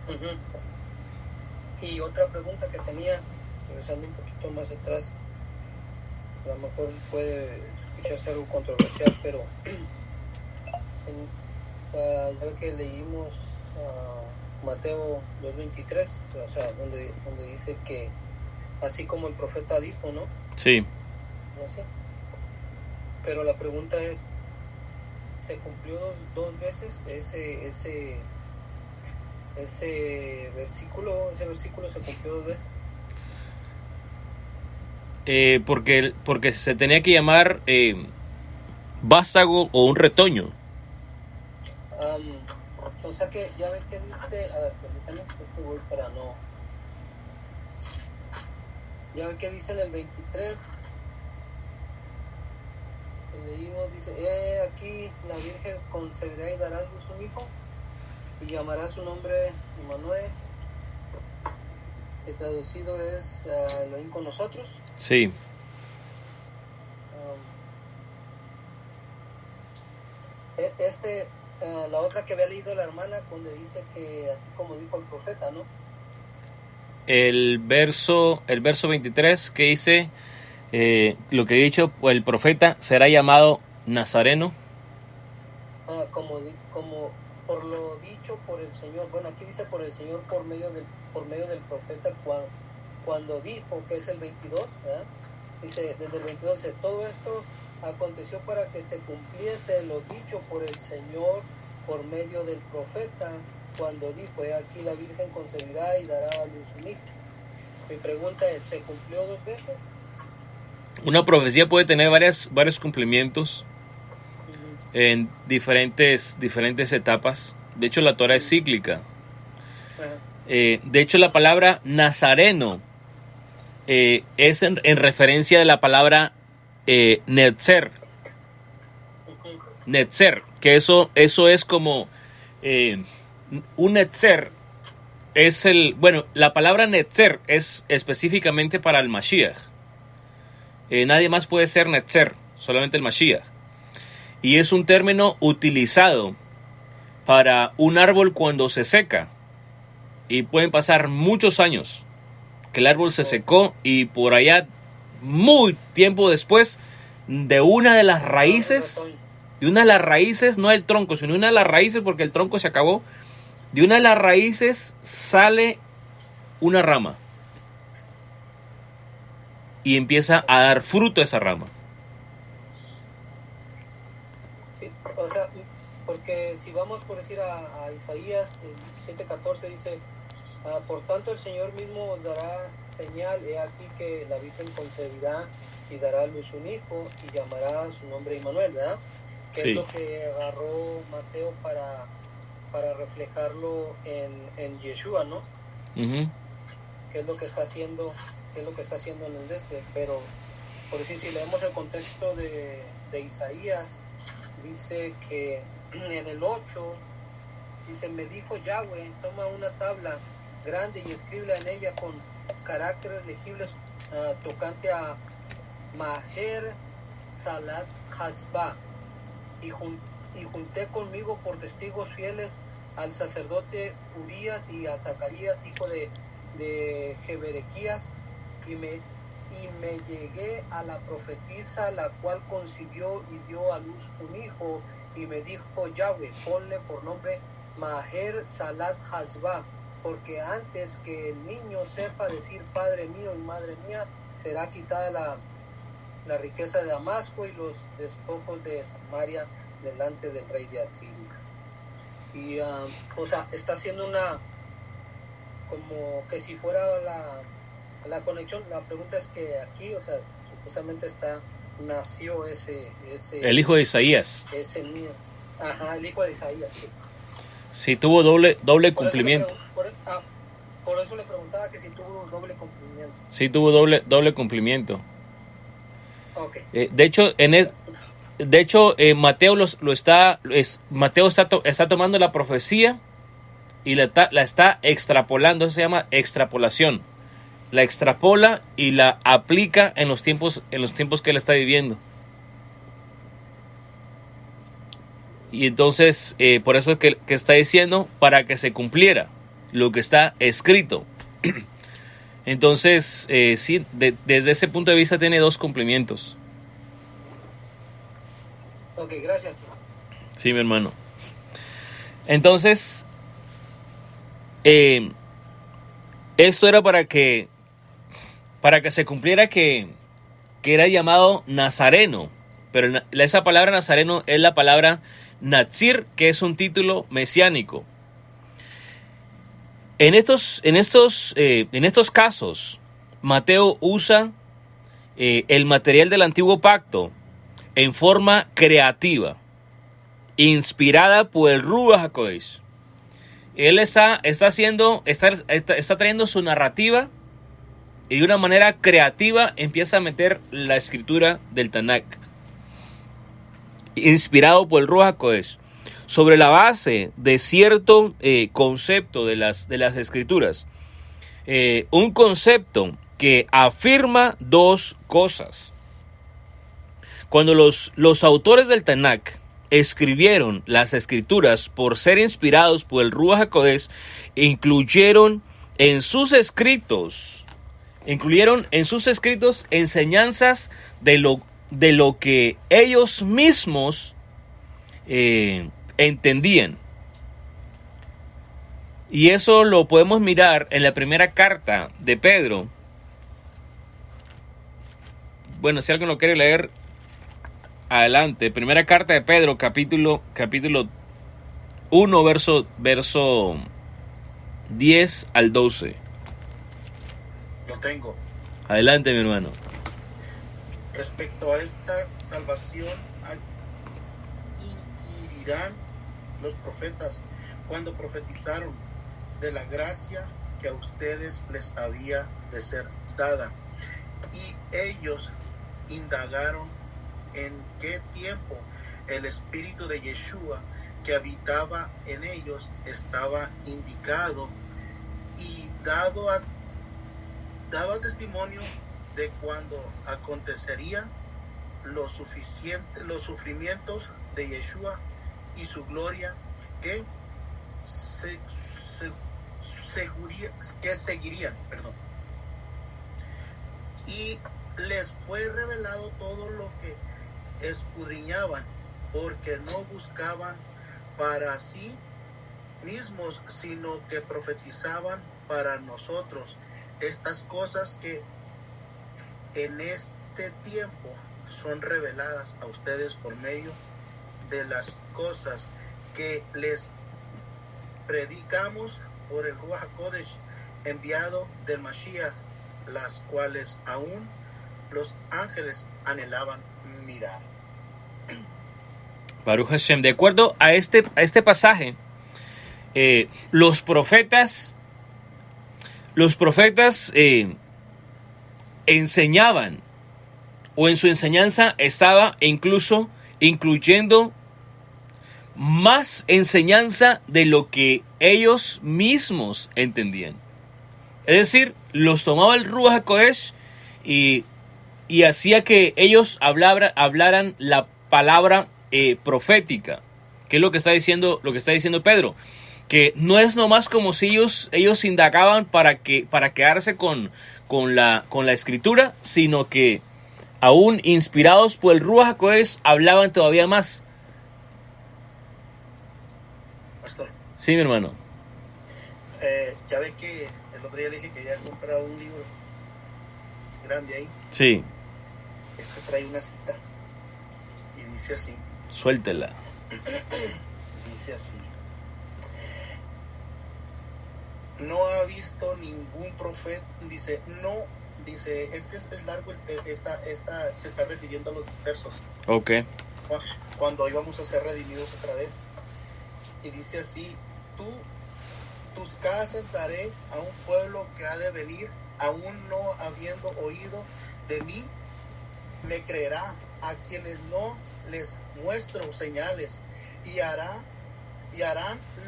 Uh-huh. Y otra pregunta que tenía, regresando un poquito más atrás, a lo mejor puede escucharse algo controversial, pero ya que leímos Mateo 2:23, o sea, donde dice que así como el profeta dijo, ¿no? Sí. No sé. Pero la pregunta es, ¿se cumplió 2 veces ese versículo? ¿Ese versículo se cumplió 2 veces? Porque se tenía que llamar vástago o un retoño. O sea que ya ves que dice, a ver, permítame, que voy para no. Ya ves que dice en el 23. Leímos, dice, aquí la Virgen concebirá y dará a luz un hijo y llamará su nombre Emmanuel, que traducido es Elohim con nosotros. Sí. La otra que había leído la hermana, donde dice que así como dijo el profeta, ¿no? El verso 23 que dice, lo que he dicho, el profeta será llamado Nazareno. Como por lo dicho por el Señor. Bueno, aquí dice por el Señor por medio del profeta cuando dijo, que es el 22, ¿verdad? Dice, desde el 22, dice, todo esto aconteció para que se cumpliese lo dicho por el Señor por medio del profeta cuando dijo, he aquí la Virgen concebirá y dará a luz un hijo. Mi pregunta es, ¿se cumplió 2 veces? Una profecía puede tener varios cumplimientos en diferentes etapas. De hecho, la Torah es cíclica. De hecho, la palabra nazareno es en referencia de la palabra netzer. Netzer, que eso es como un netzer es la palabra netzer es específicamente para el Mashiach. Nadie más puede ser netzer, solamente el Mashiach. Y es un término utilizado para un árbol cuando se seca. Y pueden pasar muchos años que el árbol se secó y por allá, muy tiempo después, de una de las raíces, no del tronco, sino una de las raíces, porque el tronco se acabó, de una de las raíces sale una rama. Y empieza a dar fruto esa rama. Sí, o sea, porque si vamos por decir a Isaías 7:14 dice, por tanto el Señor mismo os dará señal, he aquí que la Virgen concebirá y dará a luz un hijo y llamará su nombre Immanuel, ¿verdad? Que sí. Es lo que agarró Mateo para reflejarlo en Yeshua, ¿no? Uh-huh. ¿Qué es lo que está haciendo en el pero por decir, si leemos el contexto de Isaías, dice que en el 8 dice, me dijo Yahweh, toma una tabla grande y escríbela en ella con caracteres legibles tocante a Maher Salat Hasba, y junté conmigo por testigos fieles al sacerdote Urías y a Zacarías, hijo de Jeberequías, y me llegué a la profetisa, la cual concibió y dio a luz un hijo, y me dijo Yahweh, ponle por nombre Maher Salat Hasba, porque antes que el niño sepa decir Padre mío y Madre mía, será quitada la riqueza de Damasco y los despojos de Samaria delante del rey de Asiria. Y o sea, está haciendo como que si fuera la conexión. La pregunta es que aquí, o sea, supuestamente nació ese el hijo de Isaías. Ese niño. Ajá, el hijo de Isaías. Sí, tuvo doble cumplimiento. Por eso le preguntaba que si tuvo doble cumplimiento. Sí, tuvo doble cumplimiento. Okay. De hecho, Mateo Mateo está tomando la profecía y la está extrapolando. Eso se llama extrapolación. La extrapola y la aplica en los tiempos que él está viviendo. Y entonces, por eso es que está diciendo, para que se cumpliera lo que está escrito. Entonces, sí, desde ese punto de vista tiene 2 cumplimientos. Ok, gracias. Sí, mi hermano. Entonces, esto era para que se cumpliera que era llamado Nazareno. Pero esa palabra Nazareno es la palabra Natsir, que es un título mesiánico. En estos casos, Mateo usa el material del Antiguo Pacto en forma creativa, inspirada por el Ruach HaKodesh. Él está trayendo su narrativa y de una manera creativa empieza a meter la escritura del Tanakh, inspirado por el Ruach HaKodesh, sobre la base de cierto concepto de las escrituras. Un concepto que afirma 2 cosas. Cuando los autores del Tanakh escribieron las escrituras por ser inspirados por el Ruach HaKodesh, incluyeron en sus escritos enseñanzas de lo que ellos mismos entendían. Y eso lo podemos mirar en la primera carta de Pedro. Bueno, si alguien lo quiere leer, adelante. Primera carta de Pedro, capítulo 1, verso 10 al 12. Lo tengo. Adelante, mi hermano. Respecto a esta salvación, inquirirán los profetas cuando profetizaron de la gracia que a ustedes les había de ser dada. Y ellos indagaron en qué tiempo el espíritu de Yeshua que habitaba en ellos estaba indicado y dado a testimonio de cuando acontecería los sufrimientos de Yeshua y su gloria que seguirían. Y les fue revelado todo lo que escudriñaban, porque no buscaban para sí mismos, sino que profetizaban para nosotros estas cosas que en este tiempo son reveladas a ustedes por medio de las cosas que les predicamos por el Ruach HaKodesh enviado del Mashiach, las cuales aún los ángeles anhelaban mirar. Baruch Hashem. De acuerdo a este pasaje, los profetas enseñaban, o en su enseñanza estaba incluso incluyendo más enseñanza de lo que ellos mismos entendían. Es decir, los tomaba el Ruach HaKodesh y hacía que ellos hablaran la palabra profética, que es lo que está diciendo Pedro, que no es nomás como si ellos indagaban para quedarse con la escritura, sino que aún inspirados por el Ruach HaKodesh hablaban todavía más. Pastor, Sí, mi hermano. ya ve que el otro día le dije que había comprado un libro grande ahí. Sí, Este trae una cita y dice así. suéltela. Dice así: no ha visto ningún profeta. Dice es que es largo. Esta se está refiriendo a los dispersos, Ok. cuando íbamos a ser redimidos otra vez. Y dice así: tus casas daré a un pueblo que ha de venir, aún no habiendo oído de mí, me creerá. A quienes no les muestro señales, y harán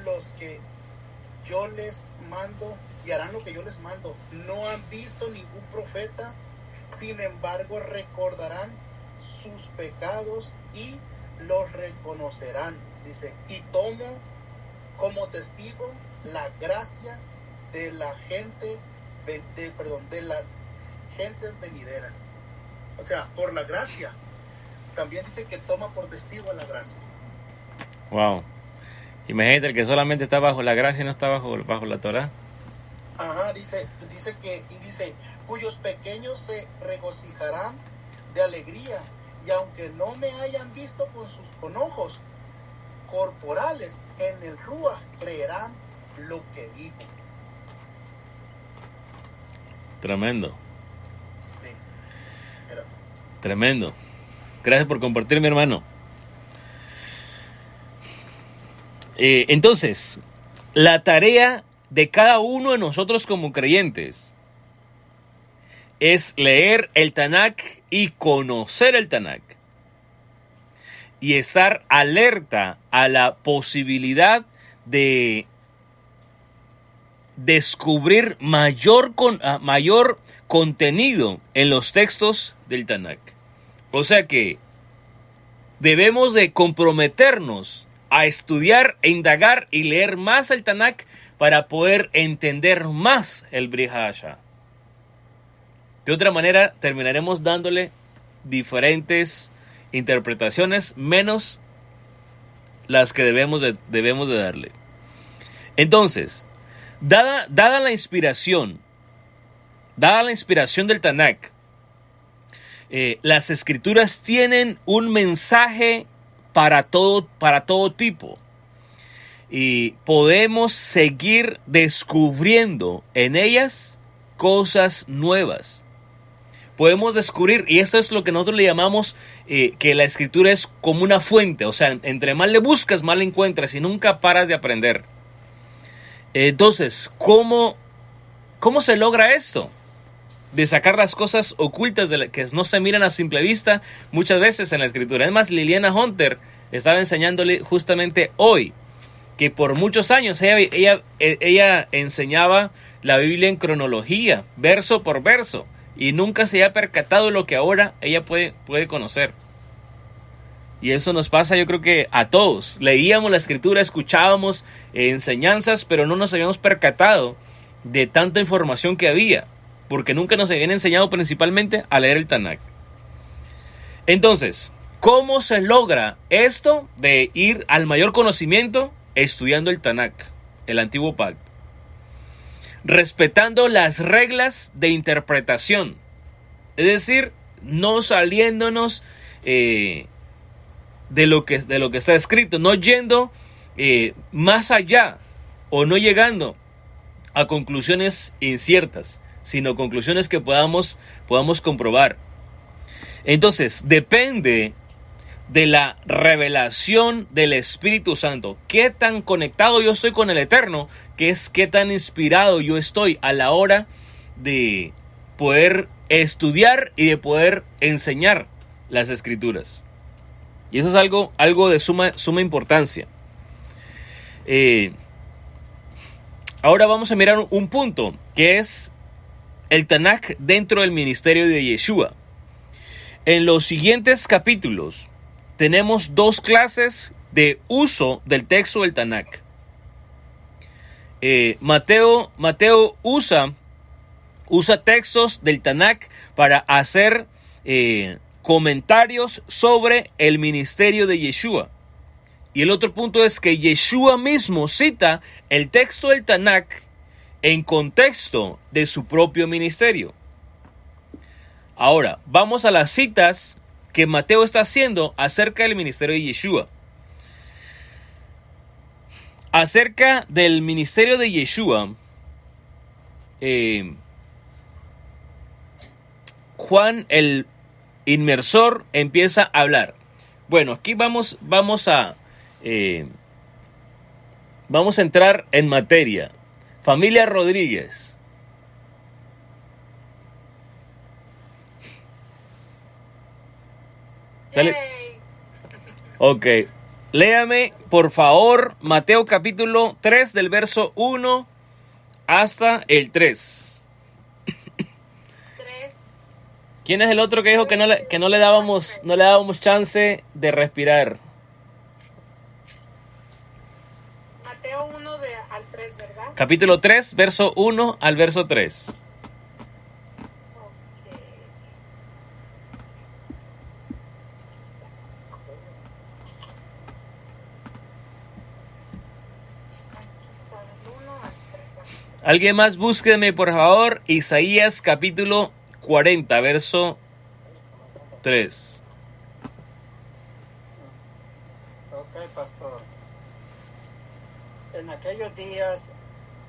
los que yo les mando, y harán lo que yo les mando. No han visto ningún profeta, sin embargo recordarán sus pecados y los reconocerán. Dice: y tomo como testigo la gracia de la gente, de las gentes venideras. O sea, por la gracia. También dice que toma por testigo a la gracia. Wow. Imagínate, el que solamente está bajo la gracia y no está bajo la Torah. Ajá, dice cuyos pequeños se regocijarán de alegría, y aunque no me hayan visto con ojos corporales, en el Ruach creerán lo que digo. Tremendo. Sí, pero Tremendo. Gracias por compartir, mi hermano. Entonces, la tarea de cada uno de nosotros como creyentes es leer el Tanakh y conocer el Tanakh, y estar alerta a la posibilidad de descubrir mayor contenido en los textos del Tanakh. O sea que debemos de comprometernos a estudiar, e indagar y leer más el Tanakh para poder entender más el Brit Hadashah. De otra manera, terminaremos dándole diferentes interpretaciones, menos las que debemos de darle. Entonces, dada la inspiración del Tanakh, las escrituras tienen un mensaje para todo tipo. Y podemos seguir descubriendo en ellas cosas nuevas. Podemos descubrir, y esto es lo que nosotros le llamamos que la escritura es como una fuente. O sea, entre más le buscas, más le encuentras y nunca paras de aprender. Entonces, ¿cómo se logra esto? De sacar las cosas ocultas que no se miran a simple vista muchas veces en la escritura. Además, Liliana Hunter estaba enseñándole justamente hoy que por muchos años ella enseñaba la Biblia en cronología, verso por verso, y nunca se había percatado de lo que ahora ella puede conocer. Y eso nos pasa, yo creo que a todos. Leíamos la escritura, escuchábamos enseñanzas, pero no nos habíamos percatado de tanta información que había, porque nunca nos habían enseñado principalmente a leer el Tanakh. Entonces, ¿cómo se logra esto de ir al mayor conocimiento? Estudiando el Tanakh, el Antiguo Pacto. Respetando las reglas de interpretación. Es decir, no saliéndonos de lo que está escrito, no yendo más allá o no llegando a conclusiones inciertas, sino conclusiones que podamos comprobar. Entonces, depende de la revelación del Espíritu Santo. Qué tan conectado yo estoy con el Eterno, qué tan inspirado yo estoy a la hora de poder estudiar y de poder enseñar las Escrituras. Y eso es algo de suma importancia. Ahora vamos a mirar un punto, que es el Tanakh dentro del ministerio de Yeshua. En los siguientes capítulos tenemos dos clases de uso del texto del Tanakh. Mateo usa textos del Tanakh para hacer comentarios sobre el ministerio de Yeshua. Y el otro punto es que Yeshua mismo cita el texto del Tanakh en contexto de su propio ministerio. Ahora, vamos a las citas que Mateo está haciendo acerca del ministerio de Yeshua. Acerca del ministerio de Yeshua, Juan el Inmersor empieza a hablar. Bueno, aquí vamos a entrar en materia. Familia Rodríguez. Hey. Ok, léame por favor Mateo capítulo 3 del verso 1 hasta el 3. 3. ¿Quién es el otro que dijo que no le dábamos chance de respirar? Mateo 1 al 3, ¿verdad? Capítulo 3, verso 1 al verso 3. Alguien más búsqueme por favor Isaías capítulo 40 verso 3. Ok, pastor. En aquellos días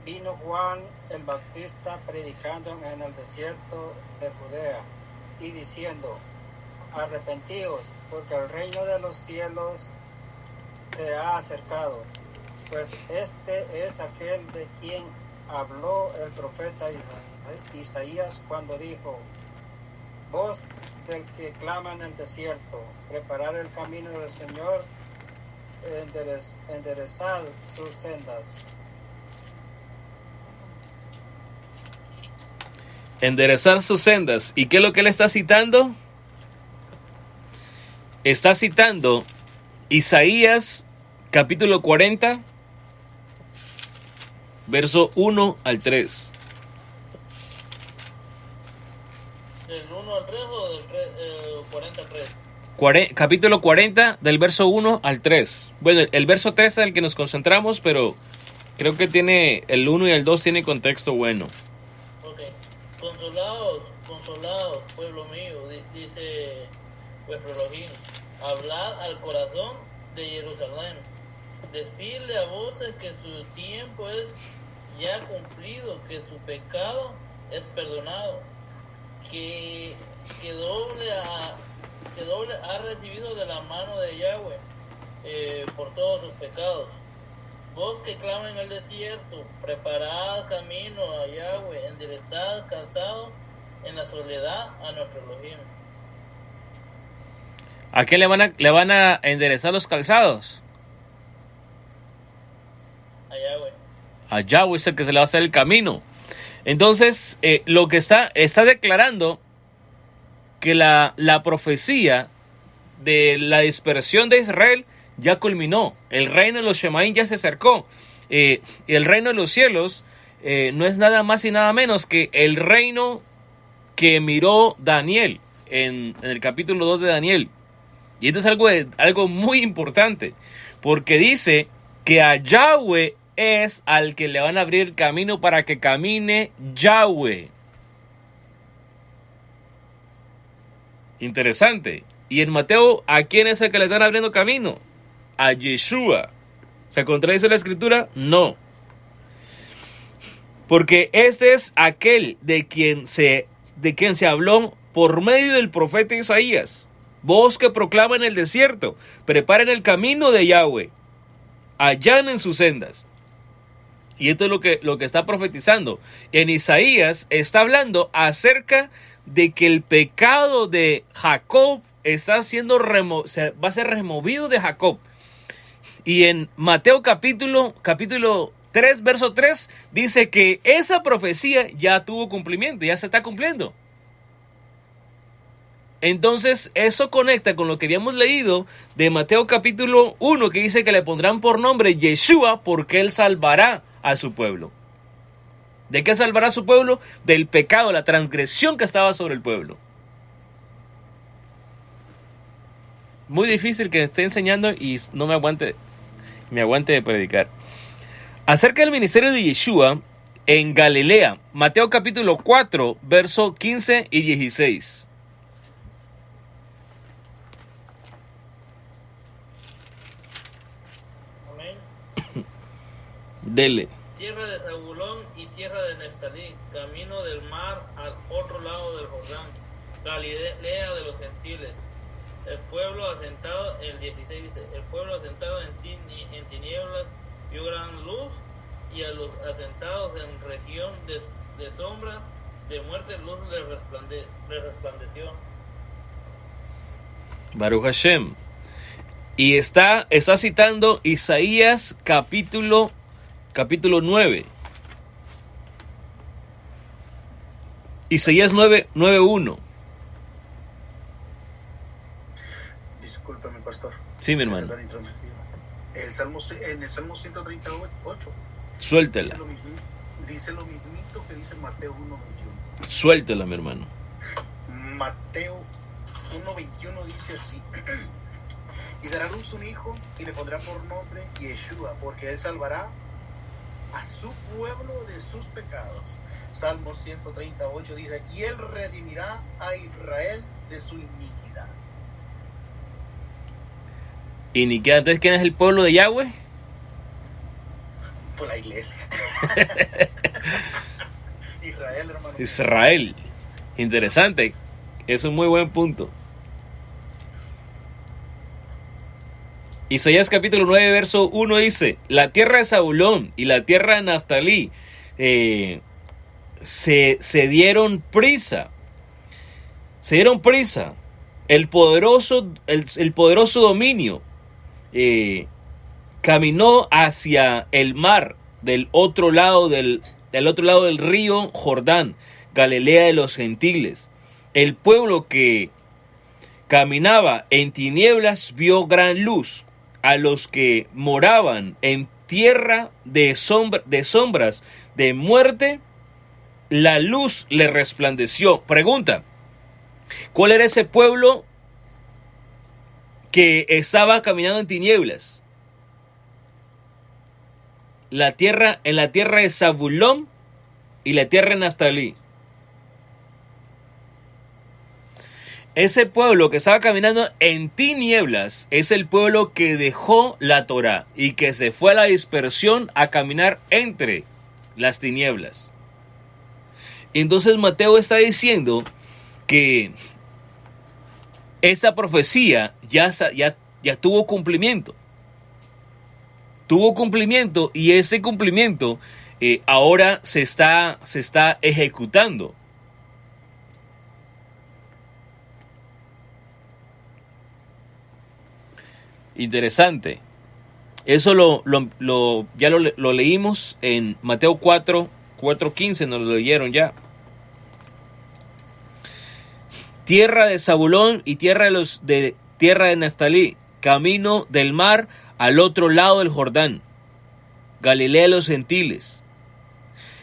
vino Juan el Bautista predicando en el desierto de Judea y diciendo: arrepentíos, porque el reino de los cielos se ha acercado. Pues este es aquel de quien habló el profeta Isaías cuando dijo: voz del que clama en el desierto, preparad el camino del Señor, enderezad sus sendas. Enderezar sus sendas. ¿Y qué es lo que él está citando? está citando Isaías capítulo 40, verso 1 al 3. ¿Del 1 al 3 o del 40 al 3? Capítulo 40, del verso 1 al 3. Bueno, el verso 3 es el que nos concentramos, pero creo que tiene el 1 y el 2 tiene contexto bueno. Ok. Consolados, consolados, pueblo mío, dice vuestro Elohim. Hablad al corazón de Jerusalén. Decidle a voces que su tiempo es ya cumplido, que su pecado es perdonado, que doble ha recibido de la mano de Yahweh por todos sus pecados. Vos que clama en el desierto, preparad camino a Yahweh, enderezad calzado en la soledad a nuestro Elohim. ¿A quién le van a enderezar los calzados? A Yahweh. A Yahweh es el que se le va a hacer el camino. Entonces, lo que está declarando que la profecía de la dispersión de Israel ya culminó. El reino de los Shemaín ya se acercó. Y el reino de los cielos no es nada más y nada menos que el reino que miró Daniel en el capítulo 2 de Daniel. Y esto es algo muy importante, porque dice que a Yahweh es al que le van a abrir camino para que camine Yahweh. Interesante. Y en Mateo, ¿a quién es el que le están abriendo camino? A Yeshua. ¿Se contradice la escritura? No. Porque este es aquel de quien se habló por medio del profeta Isaías. Voz que proclama en el desierto, preparen el camino de Yahweh, allanen sus sendas. Y esto es lo que está profetizando. En Isaías está hablando acerca de que el pecado de Jacob va a ser removido de Jacob. Y en Mateo capítulo 3, verso 3, dice que esa profecía ya tuvo cumplimiento, ya se está cumpliendo. Entonces eso conecta con lo que habíamos leído de Mateo capítulo 1, que dice que le pondrán por nombre Yeshua porque él salvará a su pueblo. ¿De qué salvará a su pueblo? Del pecado, la transgresión que estaba sobre el pueblo. Muy difícil que esté enseñando y no me aguante de predicar. Acerca del ministerio de Yeshua en Galilea, Mateo capítulo 4, verso 15 y 16. Dele. Tierra de Zabulón y tierra de Neftalí, camino del mar al otro lado del Jordán, Galilea de los gentiles. El pueblo asentado, el 16 dice, el pueblo asentado en tinieblas vio gran luz, y a los asentados en región de sombra de muerte luz les resplandeció. Baruch Hashem. Y está citando Isaías capítulo 9. Isaías 9:1. Discúlpame, pastor. Sí, mi hermano. En el Salmo 138. Suéltela. Dice lo mismito que dice Mateo 1:21. Suéltela, mi hermano. Mateo 1:21 dice así. Y dará luz un hijo y le pondrá por nombre Yeshua, porque él salvará a su pueblo de sus pecados. Salmo 138 dice, y él redimirá a Israel de su iniquidad. ¿Iniquidad? Entonces, ¿quién es el pueblo de Yahweh? Por la iglesia. Israel, hermano. Israel. Interesante. Es un muy buen punto. Isaías capítulo 9, verso 1 dice, la tierra de Zabulón y la tierra de Neftalí se dieron prisa. Se dieron prisa. El poderoso dominio caminó hacia el mar del otro lado del río Jordán, Galilea de los gentiles. El pueblo que caminaba en tinieblas vio gran luz. A los que moraban en tierra de sombras de muerte, la luz le resplandeció. Pregunta, ¿cuál era ese pueblo que estaba caminando en tinieblas? En la tierra de Zabulón y la tierra de Naftalí. Ese pueblo que estaba caminando en tinieblas es el pueblo que dejó la Torá y que se fue a la dispersión a caminar entre las tinieblas. Entonces Mateo está diciendo que esta profecía ya tuvo cumplimiento. Tuvo cumplimiento y ese cumplimiento ahora se está ejecutando. Interesante. Eso ya lo leímos en Mateo 4:15, nos lo leyeron ya. Tierra de Zabulón y tierra de Naftalí, camino del mar al otro lado del Jordán, Galilea de los gentiles.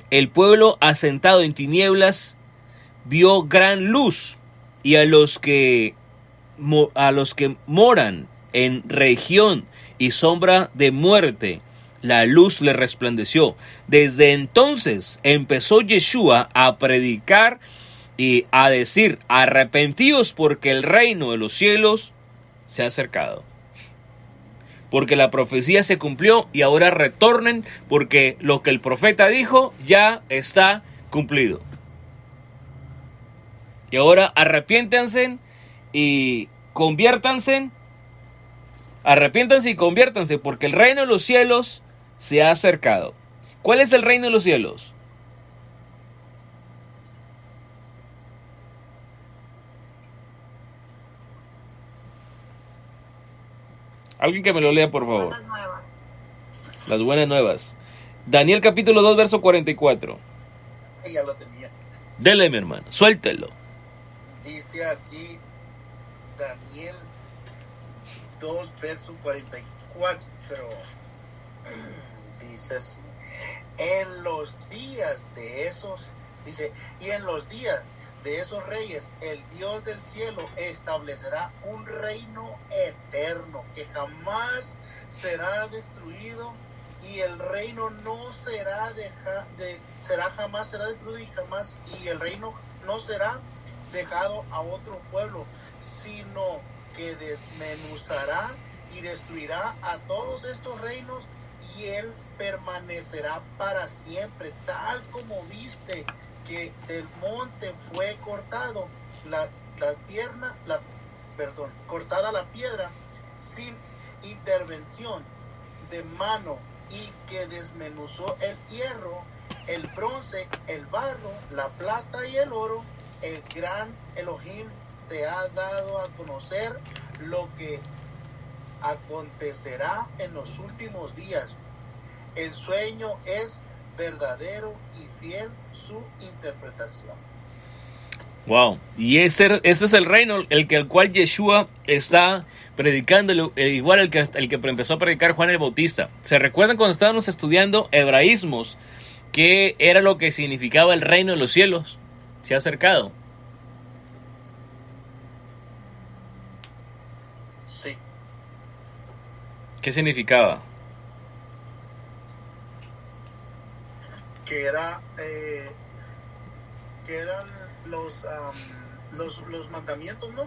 El pueblo asentado en tinieblas vio gran luz, y a los que moran en región y sombra de muerte, la luz le resplandeció. Desde entonces empezó Yeshua a predicar y a decir: arrepentíos, porque el reino de los cielos se ha acercado. Porque la profecía se cumplió y ahora retornen, porque lo que el profeta dijo ya está cumplido. Y ahora arrepiéntanse y conviértanse. Arrepiéntanse y conviértanse, porque el reino de los cielos se ha acercado. ¿Cuál es el reino de los cielos? Alguien que me lo lea, por favor. Buenas nuevas. Las buenas nuevas. Daniel capítulo 2, verso 44. Ya lo tenía. Dele, mi hermano, suéltelo. Dice así Daniel 2, verso 44. Dice así: en los días de esos, dice, y en los días de esos reyes, el Dios del cielo establecerá un reino eterno que jamás será destruido, y el reino no será jamás será destruido, y el reino no será dejado a otro pueblo, sino que desmenuzará y destruirá a todos estos reinos, y él permanecerá para siempre. Tal como viste que del monte fue cortada la piedra sin intervención de mano, y que desmenuzó el hierro, el bronce, el barro, la plata y el oro, el gran Elohim te ha dado a conocer lo que acontecerá en los últimos días. El sueño es verdadero y fiel su interpretación. Wow. Y ese es el reino el cual Yeshua está predicando, igual el que empezó a predicar Juan el Bautista. ¿Se recuerdan cuando estábamos estudiando hebraísmos qué era lo que significaba el reino de los cielos? Se ha acercado. Sí. ¿Qué significaba? Que eran los mandamientos, ¿no?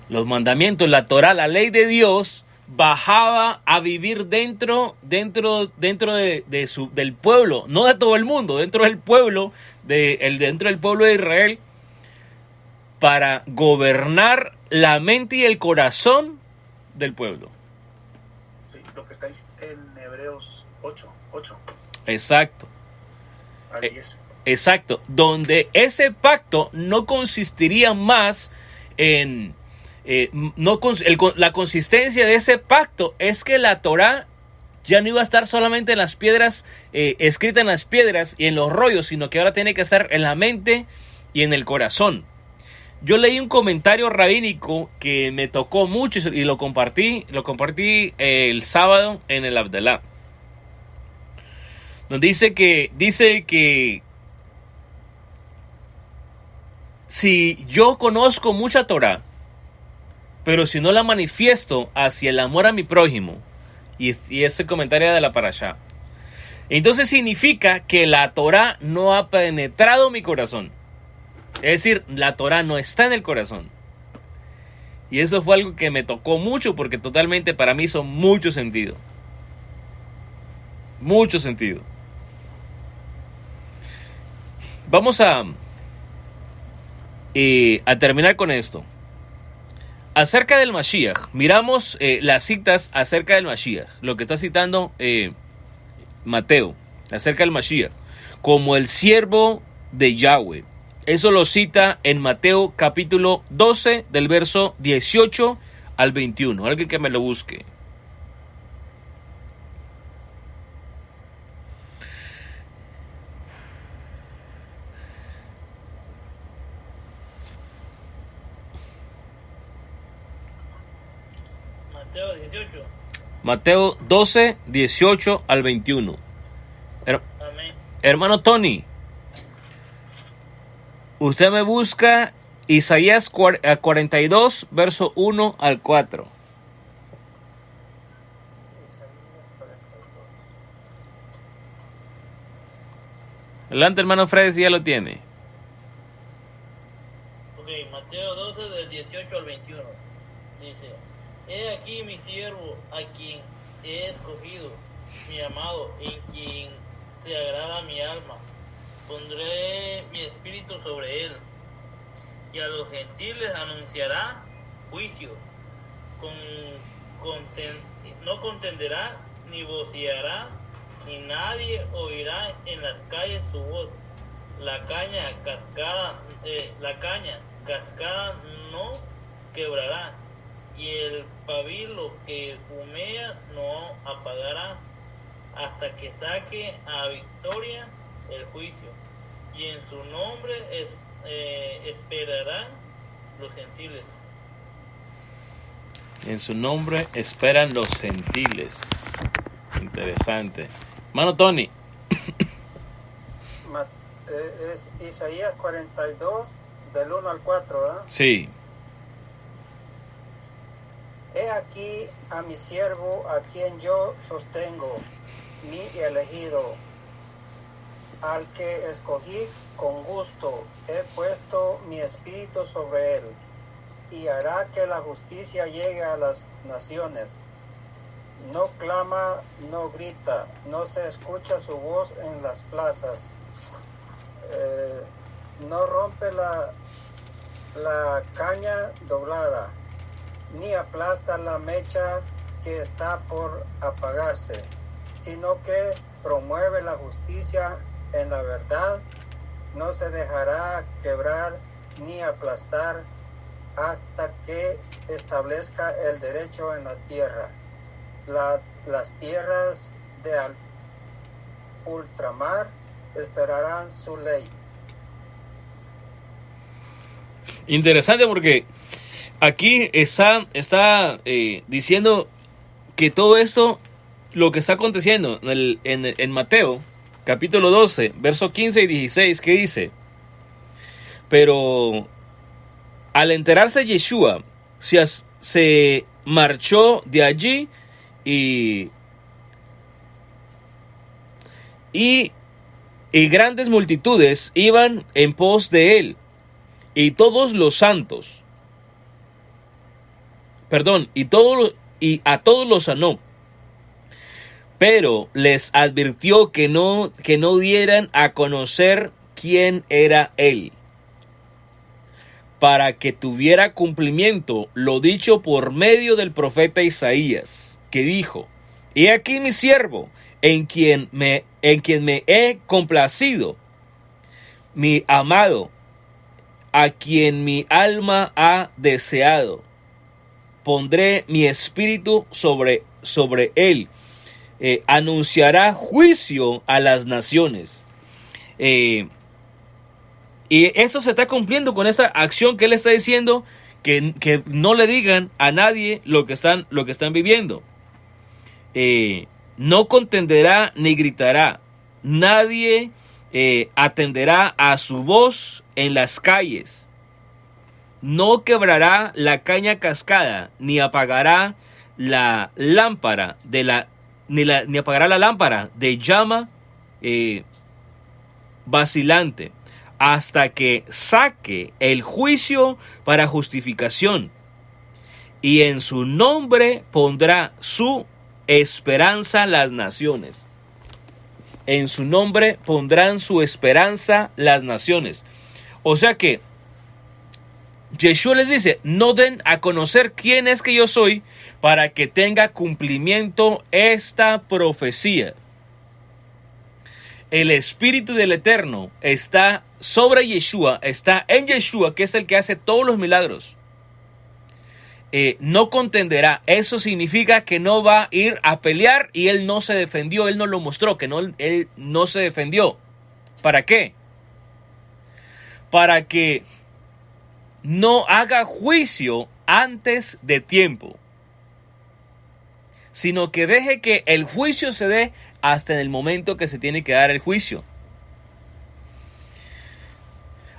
Los mandamientos, la Torá, la ley de Dios, bajaba a vivir dentro del pueblo, no de todo el mundo, dentro del pueblo de Israel, para gobernar la mente y el corazón del pueblo. Sí, lo que está en Hebreos 8. Exacto. Al 10. Exacto, donde ese pacto no consistiría más en... la consistencia de ese pacto es que la Torá ya no iba a estar solamente en las piedras, escrita en las piedras y en los rollos, sino que ahora tiene que estar en la mente y en el corazón. yo leí un comentario rabínico que me tocó mucho y lo compartí el sábado en el Abdalá. Donde dice que si yo conozco mucha Torah, pero si no la manifiesto hacia el amor a mi prójimo, y ese comentario de la Parashá, entonces significa que la Torah no ha penetrado mi corazón. Es decir, la Torah no está en el corazón. Y eso fue algo que me tocó mucho porque totalmente para mí hizo mucho sentido. Mucho sentido. Vamos a terminar con esto. Acerca del Mashiach, miramos las citas acerca del Mashiach, lo que está citando Mateo, acerca del Mashiach, como el siervo de Yahweh. Eso lo cita en Mateo capítulo 12, del verso 18 al 21. Alguien que me lo busque. Mateo 18. Mateo 12, 18 al 21. Amén. Hermano Tony, usted me busca Isaías 42, verso 1 al 4. Adelante, hermano Fred, si ya lo tiene. Ok, Mateo 12 del 18 al 21. Dice: He aquí mi siervo, a quien he escogido, mi amado, en quien se agrada mi alma. Pondré mi espíritu sobre él, y a los gentiles anunciará juicio. No contenderá, ni voceará, ni nadie oirá en las calles su voz. La caña cascada no quebrará, y el pabilo que humea no apagará, hasta que saque a victoria el juicio. Y en su nombre esperarán los gentiles. En su nombre esperan los gentiles. Interesante. Hermano Tony. Es Isaías 42, del 1 al 4, ¿verdad? Sí. He aquí a mi siervo, a quien yo sostengo, mi elegido, al que escogí con gusto, he puesto mi espíritu sobre él, y hará que la justicia llegue a las naciones. No clama, no grita, no se escucha su voz en las plazas. No rompe la caña doblada, ni aplasta la mecha que está por apagarse, sino que promueve la justicia en la verdad. No se dejará quebrar ni aplastar hasta que establezca el derecho en la tierra. Las tierras de ultramar esperarán su ley. Interesante porque aquí está diciendo que todo esto, lo que está aconteciendo en Mateo, capítulo 12, versos 15 y 16, que dice: pero al enterarse Yeshua, se marchó de allí y grandes multitudes iban en pos de él, y todos los santos, y a todos los sanó, pero les advirtió que no dieran a conocer quién era él, para que tuviera cumplimiento lo dicho por medio del profeta Isaías, que dijo: He aquí mi siervo, en quien me he complacido, mi amado, a quien mi alma ha deseado. Pondré mi espíritu sobre él. Anunciará juicio a las naciones. Y eso se está cumpliendo con esa acción que él está diciendo, que no le digan a nadie lo que están viviendo. No contenderá ni gritará. Nadie atenderá a su voz en las calles. No quebrará la caña cascada, ni apagará la lámpara ni apagará la lámpara de llama vacilante, hasta que saque el juicio para justificación, y en su nombre pondrá su esperanza las naciones. En su nombre pondrán su esperanza las naciones. O sea que Yeshua les dice, no den a conocer quién es que yo soy, para que tenga cumplimiento esta profecía. El Espíritu del Eterno está sobre Yeshua, está en Yeshua, que es el que hace todos los milagros. No contenderá. Eso significa que no va a ir a pelear, y él no se defendió, él no lo mostró, que él no se defendió. ¿Para qué? Para que no haga juicio antes de tiempo, sino que deje que el juicio se dé hasta en el momento que se tiene que dar el juicio.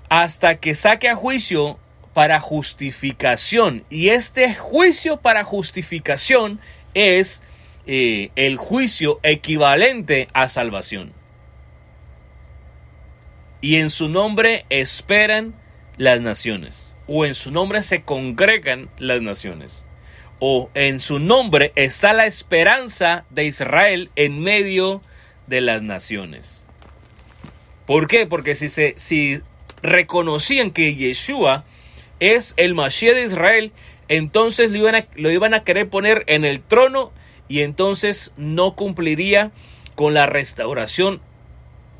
Hasta que saque a juicio para justificación. Y este juicio para justificación es el juicio equivalente a salvación. Y en su nombre esperan las naciones. O en su nombre se congregan las naciones. O en su nombre está la esperanza de Israel en medio de las naciones. ¿Por qué? Porque si reconocían que Yeshua es el Mashiach de Israel, entonces lo iban a querer poner en el trono, y entonces no cumpliría con la restauración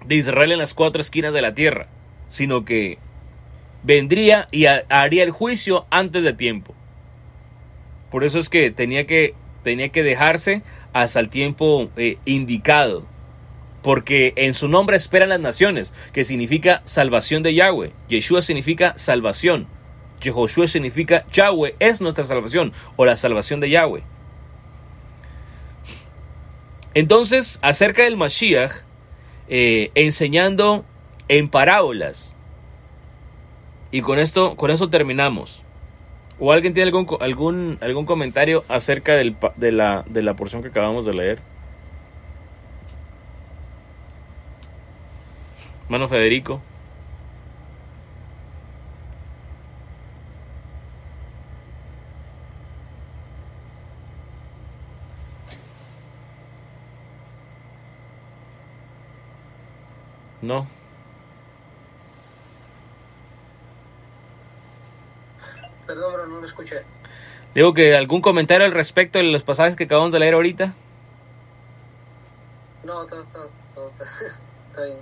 de Israel en las cuatro esquinas de la tierra, sino que vendría y haría el juicio antes de tiempo. Por eso es que tenía que dejarse hasta el tiempo indicado. Porque en su nombre esperan las naciones, que significa salvación de Yahweh. Yeshua significa salvación. Yehoshua significa Yahweh es nuestra salvación, o la salvación de Yahweh. Entonces, acerca del Mashiach, enseñando en parábolas. Y con esto terminamos. ¿O alguien tiene algún comentario acerca de la porción que acabamos de leer? Hermano Federico. No. Perdón, pero no lo escuché. Digo que algún comentario al respecto de los pasajes que acabamos de leer ahorita. No, todo está bien.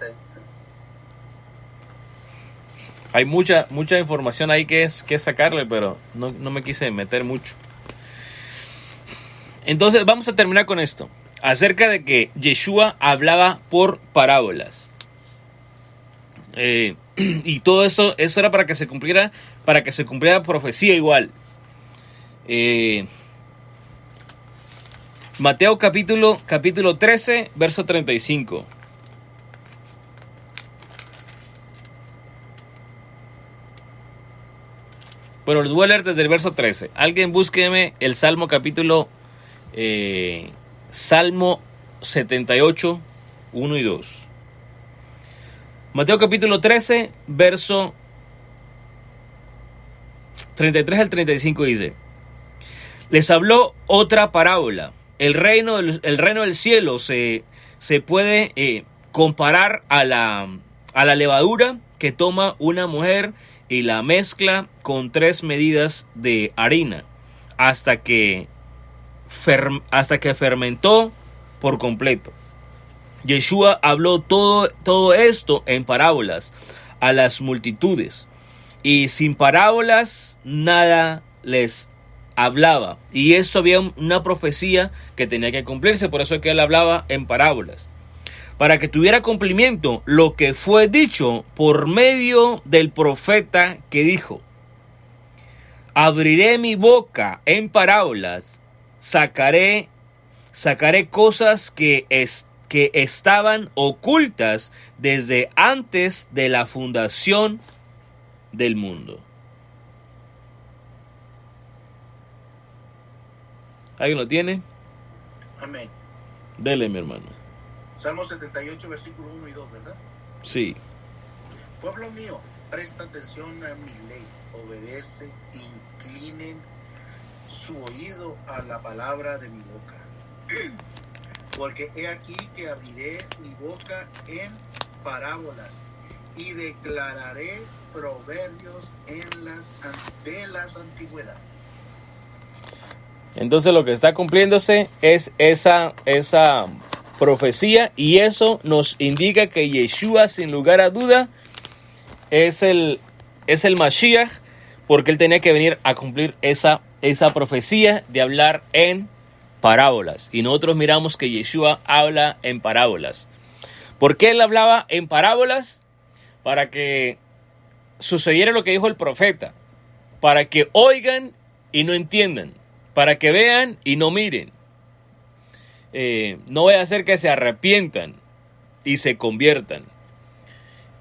Hay mucha información ahí que sacarle, pero no me quise meter mucho. Entonces vamos a terminar con esto. Acerca de que Yeshua hablaba por parábolas. Y todo eso era para que se cumpliera la profecía igual. Mateo capítulo 13, verso 35. Bueno, les voy a leer desde el verso 13. Alguien búsqueme el Salmo capítulo Salmo 78, 1 y 2. Mateo capítulo 13, verso 33 al 35 dice: les habló otra parábola. El reino del cielo se puede comparar a la levadura que toma una mujer y la mezcla con 3 medidas de harina hasta que fermentó por completo. Yeshua habló todo esto en parábolas a las multitudes, y sin parábolas nada les hablaba. Y esto había una profecía que tenía que cumplirse, por eso es que él hablaba en parábolas. para que tuviera cumplimiento lo que fue dicho por medio del profeta que dijo: abriré mi boca en parábolas, sacaré cosas que estaban ocultas desde antes de la fundación del mundo. ¿Alguien lo tiene? Amén. Dele, mi hermano. Salmo 78, versículo 1 y 2, ¿verdad? Sí. Pueblo mío, presta atención a mi ley, obedece, inclinen su oído a la palabra de mi boca. Porque he aquí que abriré mi boca en parábolas y declararé proverbios de las antigüedades. Entonces lo que está cumpliéndose es esa profecía, y eso nos indica que Yeshua, sin lugar a duda, es el Mashiach, porque él tenía que venir a cumplir esa profecía de hablar en parábolas. Y nosotros miramos que Yeshua habla en parábolas. ¿Por qué él hablaba en parábolas? Para que sucediera lo que dijo el profeta, para que oigan y no entiendan, para que vean y no miren. No vaya a ser que se arrepientan y se conviertan.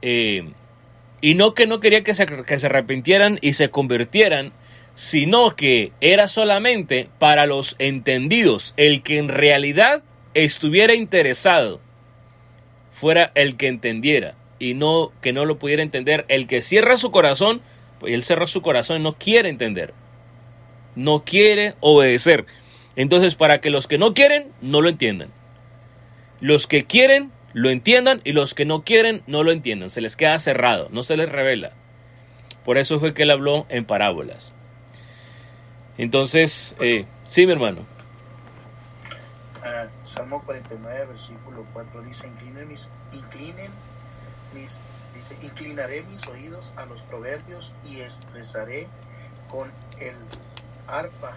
Y no quería que se arrepintieran y se convirtieran, sino que era solamente para los entendidos. El que en realidad estuviera interesado fuera el que entendiera, y no que no lo pudiera entender. El que cierra su corazón, pues él cierra su corazón y no quiere entender, no quiere obedecer. Entonces, para que los que no quieren no lo entiendan, los que quieren lo entiendan, y los que no quieren no lo entiendan, se les queda cerrado, no se les revela. Por eso fue que él habló en parábolas. Entonces, sí, mi hermano. Salmo 49, versículo 4 dice: inclinaré mis oídos a los proverbios y expresaré con el arpa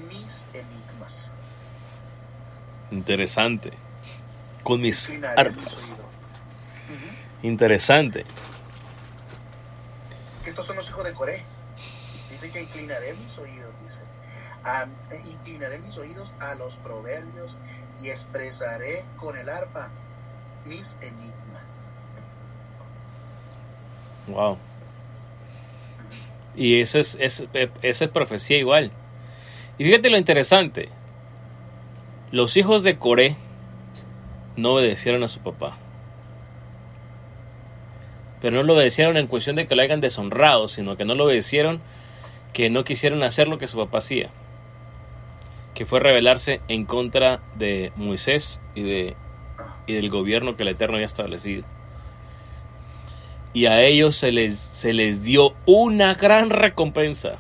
mis enigmas. Interesante. Con mis arpas. Uh-huh. Interesante. Estos son los hijos de Coré. Dice que inclinaré mis oídos, dice. Inclinaré mis oídos a los proverbios y expresaré con el arpa mis enigmas. Wow. Y esa es profecía igual. Y fíjate lo interesante. Los hijos de Coré no obedecieron a su papá. Pero no lo obedecieron en cuestión de que lo hayan deshonrado, sino que no lo obedecieron, que no quisieron hacer lo que su papá hacía, que fue rebelarse en contra de Moisés y del gobierno que el Eterno había establecido. Y a ellos se les dio una gran recompensa.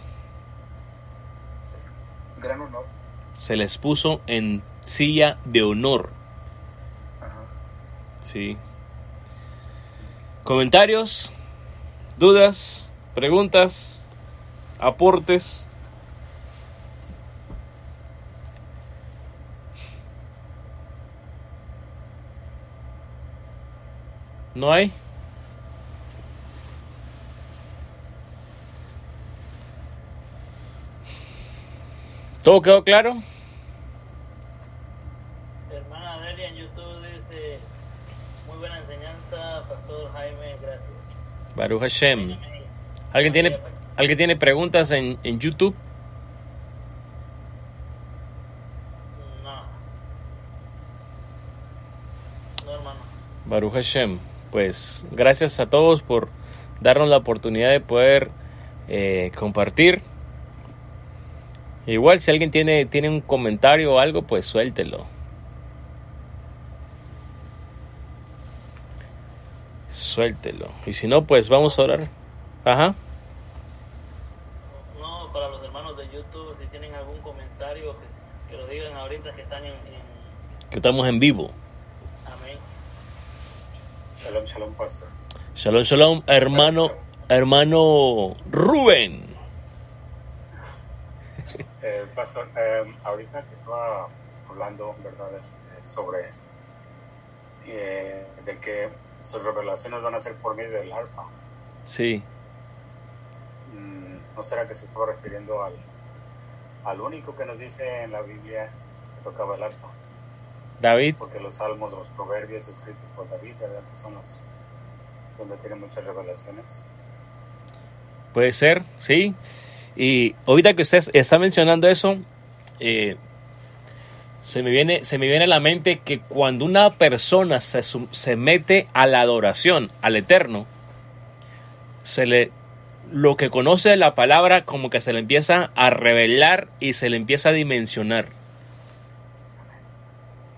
Gran honor. Se les puso en silla de honor. Ajá. Sí. Comentarios, dudas, preguntas, aportes. ¿No hay? ¿Todo quedó claro? Hermana Delia en YouTube dice: muy buena enseñanza, Pastor Jaime, gracias. Baruch Hashem. ¿Alguien tiene preguntas en YouTube? No, hermano. Baruch Hashem. Pues gracias a todos por darnos la oportunidad de poder compartir. Igual si alguien tiene un comentario o algo, pues suéltelo. Suéltelo. Y si no, pues vamos a orar. Ajá. No, para los hermanos de YouTube, si tienen algún comentario, que lo digan ahorita que están que estamos en vivo. Amén. Shalom, shalom, pastor. Shalom, shalom, hermano Rubén. Pastor, ahorita que estaba hablando, ¿verdad? Sobre de que sus revelaciones van a ser por medio del arpa. Sí. ¿No será que se estaba refiriendo al único que nos dice en la Biblia que tocaba el arpa? David. Porque los salmos, los proverbios escritos por David, ¿verdad? Que son los donde tiene muchas revelaciones. Puede ser, sí. Y ahorita que usted está mencionando eso, se me viene a la mente que cuando una persona se mete a la adoración al Eterno, lo que conoce de la palabra como que se le empieza a revelar y se le empieza a dimensionar.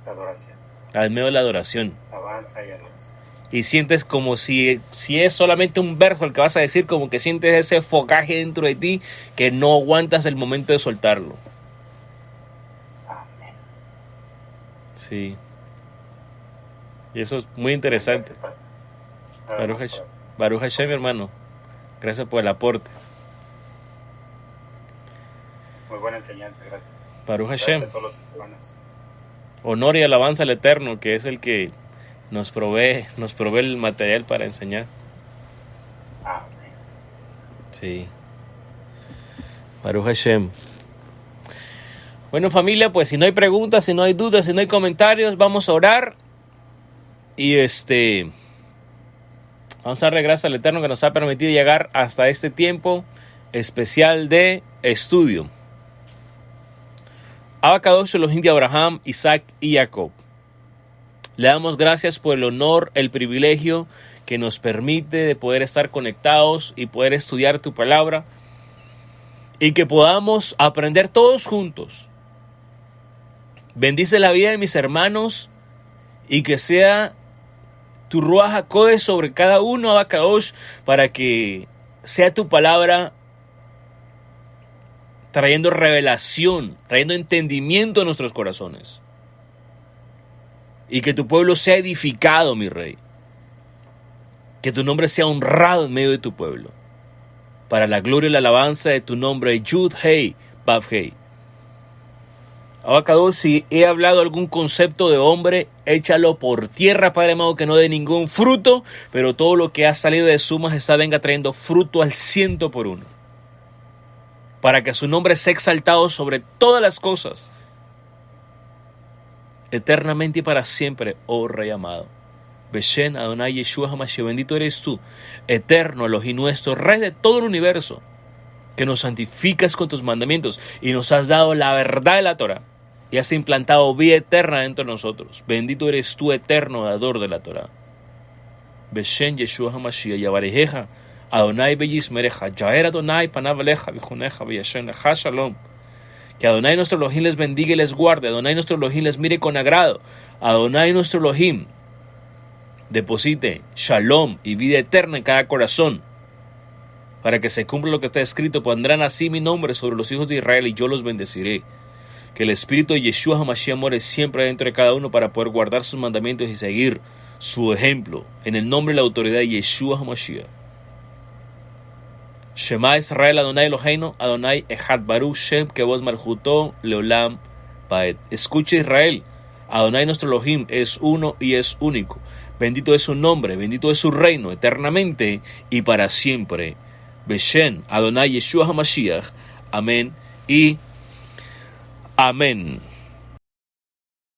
La adoración. Al medio de la adoración. Avanza y adoración. Y sientes como si es solamente un verso el que vas a decir, como que sientes ese focaje dentro de ti que no aguantas el momento de soltarlo. Amén. Sí. Y eso es muy interesante. Baruch Hashem, hermano. Gracias por el aporte. Muy buena enseñanza, gracias. Baruch Hashem. Gracias a todos los hermanos. Honor y alabanza al Eterno, que es el que nos provee el material para enseñar. Amén. Sí. Baruch Hashem. Bueno, familia, pues si no hay preguntas, si no hay dudas, si no hay comentarios, vamos a orar. Y vamos a dar gracias al Eterno que nos ha permitido llegar hasta este tiempo especial de estudio. Abacadosh Elohim de Abraham, Isaac y Jacob. Le damos gracias por el honor, el privilegio que nos permite de poder estar conectados y poder estudiar tu palabra y que podamos aprender todos juntos. Bendice la vida de mis hermanos y que sea tu Ruach HaKodesh sobre cada uno, Abacadosh, para que sea tu palabra trayendo revelación, trayendo entendimiento a nuestros corazones. Y que tu pueblo sea edificado, mi Rey. Que tu nombre sea honrado en medio de tu pueblo. Para la gloria y la alabanza de tu nombre, Yud Hei Vav Hei. Abacadosh, si he hablado algún concepto de hombre, échalo por tierra, Padre amado, que no dé ningún fruto, pero todo lo que ha salido de su majestad venga trayendo fruto al 100%. Para que su nombre sea exaltado sobre todas las cosas, eternamente y para siempre, oh Rey amado. Beshen Adonai Yeshua HaMashiach, bendito eres tú, eterno Elohim nuestro, Rey de todo el universo, que nos santificas con tus mandamientos y nos has dado la verdad de la Torah y has implantado vida eterna dentro de nosotros. Bendito eres tú, eterno dador de la Torah. Beshen Yeshua HaMashiach, Yavarejeja, Adonai Beyismereja, Yaer Adonai Panav Aleja, Vijuneja, Veyashen Leja Shalom. Que Adonai nuestro Elohim les bendiga y les guarde. Adonai nuestro Elohim les mire con agrado. Adonai nuestro Elohim deposite shalom y vida eterna en cada corazón. Para que se cumpla lo que está escrito, pondrán así mi nombre sobre los hijos de Israel y yo los bendeciré. Que el espíritu de Yeshua HaMashiach more siempre dentro de cada uno para poder guardar sus mandamientos y seguir su ejemplo. En el nombre y la autoridad de Yeshua HaMashiach. Shema Israel Adonai Eloheinu Adonai Echad Baruch Shem Kevod Malchuto Leolam Paed. Escucha Israel, Adonai nuestro Elohim es uno y es único. Bendito es su nombre, bendito es su reino eternamente y para siempre. Beshen Adonai Yeshua HaMashiach. Amén y amén.